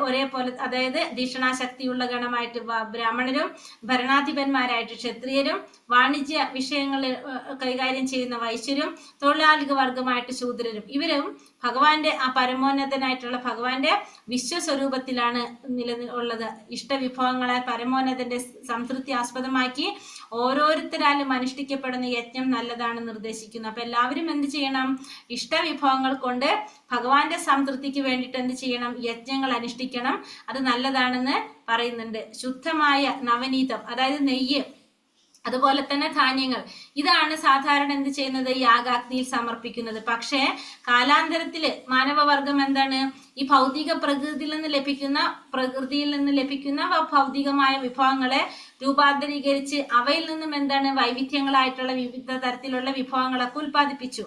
ഒരേപോലെ, അതായത് ദീക്ഷണാശക്തിയുള്ള ഗണമായിട്ട് ബ്രാഹ്മണരും, ഭരണാധിപന്മാരായിട്ട് ക്ഷത്രിയരും, വാണിജ്യ വിഷയങ്ങൾ കൈകാര്യം ചെയ്യുന്ന വൈശ്യരും, തൊഴിലാളി വർഗമായിട്ട് ശൂദ്രരും, ഇവരും ഭഗവാന്റെ ആ പരമോന്നതനായിട്ടുള്ള ഭഗവാന്റെ വിശ്വസ്വരൂപത്തിലാണ് ഉള്ളത്. ഇഷ്ടവിഭവങ്ങളാൽ പരമോന്നതന്റെ സംതൃപ്തി ആസ്പദമാക്കി ഓരോരുത്തരാലും അനുഷ്ഠിക്കപ്പെടുന്ന യജ്ഞം നല്ലതാണെന്ന് നിർദ്ദേശിക്കുന്നു. അപ്പൊ എല്ലാവരും എന്ത് ചെയ്യണം? ഇഷ്ടവിഭവങ്ങൾ കൊണ്ട് ഭഗവാന്റെ സംതൃപ്തിക്ക് വേണ്ടിയിട്ട് എന്ത് ചെയ്യണം? യജ്ഞങ്ങൾ അനുഷ്ഠിക്കണം. അത് നല്ലതാണെന്ന് പറയുന്നുണ്ട്. ശുദ്ധമായ നവനീതം അതായത് നെയ്യ്, അതുപോലെ തന്നെ ധാന്യങ്ങൾ, ഇതാണ് സാധാരണ എന്ത് ചെയ്യുന്നത്? യാഗാഗ്നിയിൽ സമർപ്പിക്കുന്നത്. പക്ഷേ കാലാന്തരത്തില് മാനവവർഗം എന്താണ്? ഈ ഭൗതിക പ്രകൃതിയിൽ നിന്ന് ലഭിക്കുന്ന ഭൗതികമായ വിഭവങ്ങളെ രൂപാന്തരീകരിച്ച് അവയിൽ നിന്നും എന്താണ്? വൈവിധ്യങ്ങളായിട്ടുള്ള വിവിധ തരത്തിലുള്ള വിഭവങ്ങളൊക്കെ ഉൽപ്പാദിപ്പിച്ചു.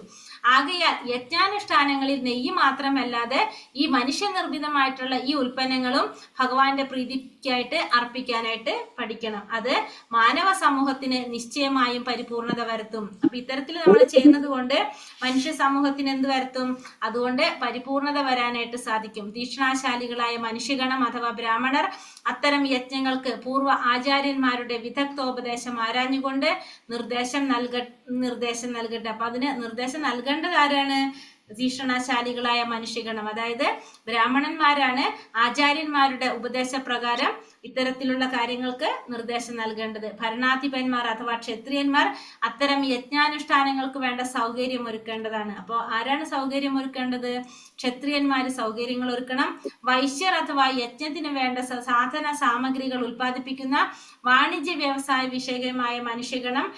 ആകയാൽ യജ്ഞാനുഷ്ഠാനങ്ങളിൽ നെയ്യ് മാത്രമല്ലാതെ ഈ മനുഷ്യനിർമ്മിതമായിട്ടുള്ള ഈ ഉൽപ്പന്നങ്ങളും ഭഗവാന്റെ പ്രീതിക്കായിട്ട് അർപ്പിക്കാനായിട്ട് പഠിക്കണം. അത് മാനവ സമൂഹത്തിന് നിശ്ചയമായും പരിപൂർണത വരുത്തും. അപ്പൊ ഇത്തരത്തിൽ നമ്മൾ ചെയ്യുന്നത് കൊണ്ട് മനുഷ്യ സമൂഹത്തിന് എന്ത് വരുത്തും? അതുകൊണ്ട് പരിപൂർണത വരാനായിട്ട് സാധിക്കും. ദീക്ഷണാശാലികളായ മനുഷ്യഗണം അഥവാ ബ്രാഹ്മണർ അത്തരം യജ്ഞങ്ങൾക്ക് പൂർവ്വ ആചാര്യന്മാരുടെ വിദഗ്ധോപദേശം ആരാഞ്ഞുകൊണ്ട് നിർദ്ദേശം നൽകട്ടെ. അപ്പൊ അതിന് നിർദ്ദേശം നൽകേണ്ടത് ആരാണ്? ദീക്ഷണാശാലികളായ മനുഷ്യഗണം, അതായത് ബ്രാഹ്മണന്മാരാണ് ആചാര്യന്മാരുടെ ഉപദേശപ്രകാരം ഇത്തരത്തിലുള്ള കാര്യങ്ങൾക്ക് നിർദ്ദേശം നൽകേണ്ടത്. ഭരണാധിപന്മാർ അഥവാ ക്ഷത്രിയന്മാർ അത്തരം യജ്ഞാനുഷ്ഠാനങ്ങൾക്ക് വേണ്ട സൗകര്യം ഒരുക്കേണ്ടതാണ്. അപ്പോൾ ആരാണ് സൗകര്യം ഒരുക്കേണ്ടത്? ക്ഷത്രിയന്മാര് സൗകര്യങ്ങൾ ഒരുക്കണം. വൈശ്യർ അഥവാ യജ്ഞത്തിന് വേണ്ട സാധന സാമഗ്രികൾ ഉൽപ്പാദിപ്പിക്കുന്ന വാണിജ്യ വ്യവസായ വിഷയകമായ മനുഷ്യഗണം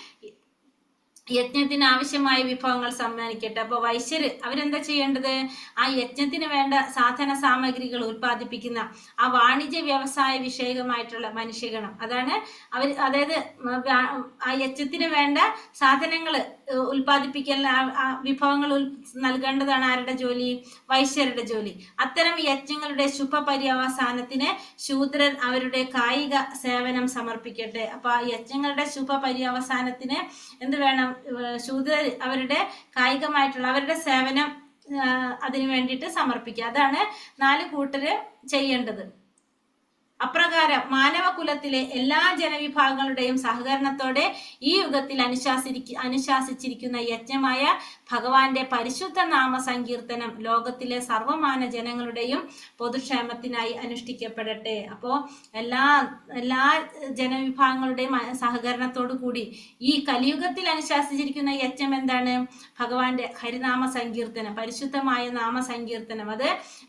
യജ്ഞത്തിന് ആവശ്യമായ വിഭവങ്ങൾ സമ്മാനിക്കട്ടെ. അപ്പൊ വൈശ്യര് അവരെന്താ ചെയ്യേണ്ടത്? ആ യജ്ഞത്തിന് വേണ്ട സാധന സാമഗ്രികൾ ഉൽപ്പാദിപ്പിക്കുന്ന ആ വാണിജ്യ വ്യവസായ വിഷയകമായിട്ടുള്ള മനുഷ്യഗണം, അതാണ് അവർ. അതായത് ആ യജ്ഞത്തിന് വേണ്ട സാധനങ്ങൾ ഉൽപ്പാദിപ്പിക്കൽ, വിഭവങ്ങൾ നൽകേണ്ടതാണ് ആരുടെ ജോലി? വൈശ്യരുടെ ജോലി. അത്തരം യജ്ഞങ്ങളുടെ ശുഭപര്യവസാനത്തിന് ശൂദ്രൻ അവരുടെ കായിക സേവനം സമർപ്പിക്കട്ടെ. അപ്പൊ ആ യജ്ഞങ്ങളുടെ ശുഭപര്യവസാനത്തിന് എന്ത് വേണം? ശൂദ്രർ അവരുടെ കായികമായിട്ടുള്ള അവരുടെ സേവനം അതിനു വേണ്ടിയിട്ട് സമർപ്പിക്കുക. അതാണ് 4 കൂട്ടര് ചെയ്യേണ്ടത്. അപ്രകാരം മാനവകുലത്തിലെ എല്ലാ ജനവിഭാഗങ്ങളുടെയും സഹകരണത്തോടെ ഈ യുഗത്തിൽ അനുശാസിച്ചിരിക്കുന്ന യജ്ഞമായ ഭഗവാന്റെ പരിശുദ്ധ നാമ സങ്കീർത്തനം ലോകത്തിലെ സർവമാന ജനങ്ങളുടെയും പൊതുക്ഷേമത്തിനായി അനുഷ്ഠിക്കപ്പെടട്ടെ. അപ്പോൾ എല്ലാ ജനവിഭാഗങ്ങളുടെയും സഹകരണത്തോടു കൂടി ഈ കലിയുഗത്തിൽ അനുശാസിച്ചിരിക്കുന്ന യജ്ഞം എന്താണ്? ഭഗവാന്റെ ഹരിനാമ സങ്കീർത്തനം, പരിശുദ്ധമായ നാമസങ്കീർത്തനം. അത്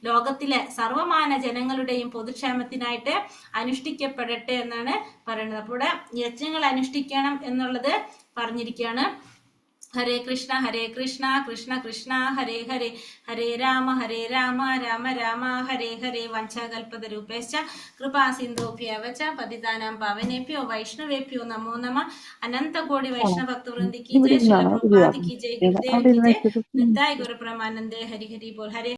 ലോകത്തിലെ സർവമാന ജനങ്ങളുടെയും പൊതുക്ഷേമത്തിനായിട്ട് അനുഷ്ഠിക്കപ്പെടട്ടെ എന്നാണ് പറയുന്നത്. അപ്പോൾ ഇവിടെ യജ്ഞങ്ങൾ അനുഷ്ഠിക്കണം എന്നുള്ളത് പറഞ്ഞിരിക്കുകയാണ്. ഹരേ കൃഷ്ണ കൃഷ്ണ കൃഷ്ണ ഹരേ ഹരേ, ഹരേ രാമ രാമ രാമ ഹരേ ഹരേ. വഞ്ചാകൽപതരൂപേശ്ച കൃപാസിന്ധോഭ്യവച പതിതാനാം പാവനേഭ്യോ വൈഷ്ണവേഭ്യോ നമോ നമഃ. അനന്തകോടി വൈഷ്ണവഭക്തവൃന്ദി കി ജയ്, ശ്രീല പ്രഭുപാദ് കി ജയ്, ഗുരുദേവ് കി ജയ്, നിതായ് ഗുരു പ്രമാനന്ദേ. ഹരി ഹരി ബോൽ. ഹരേ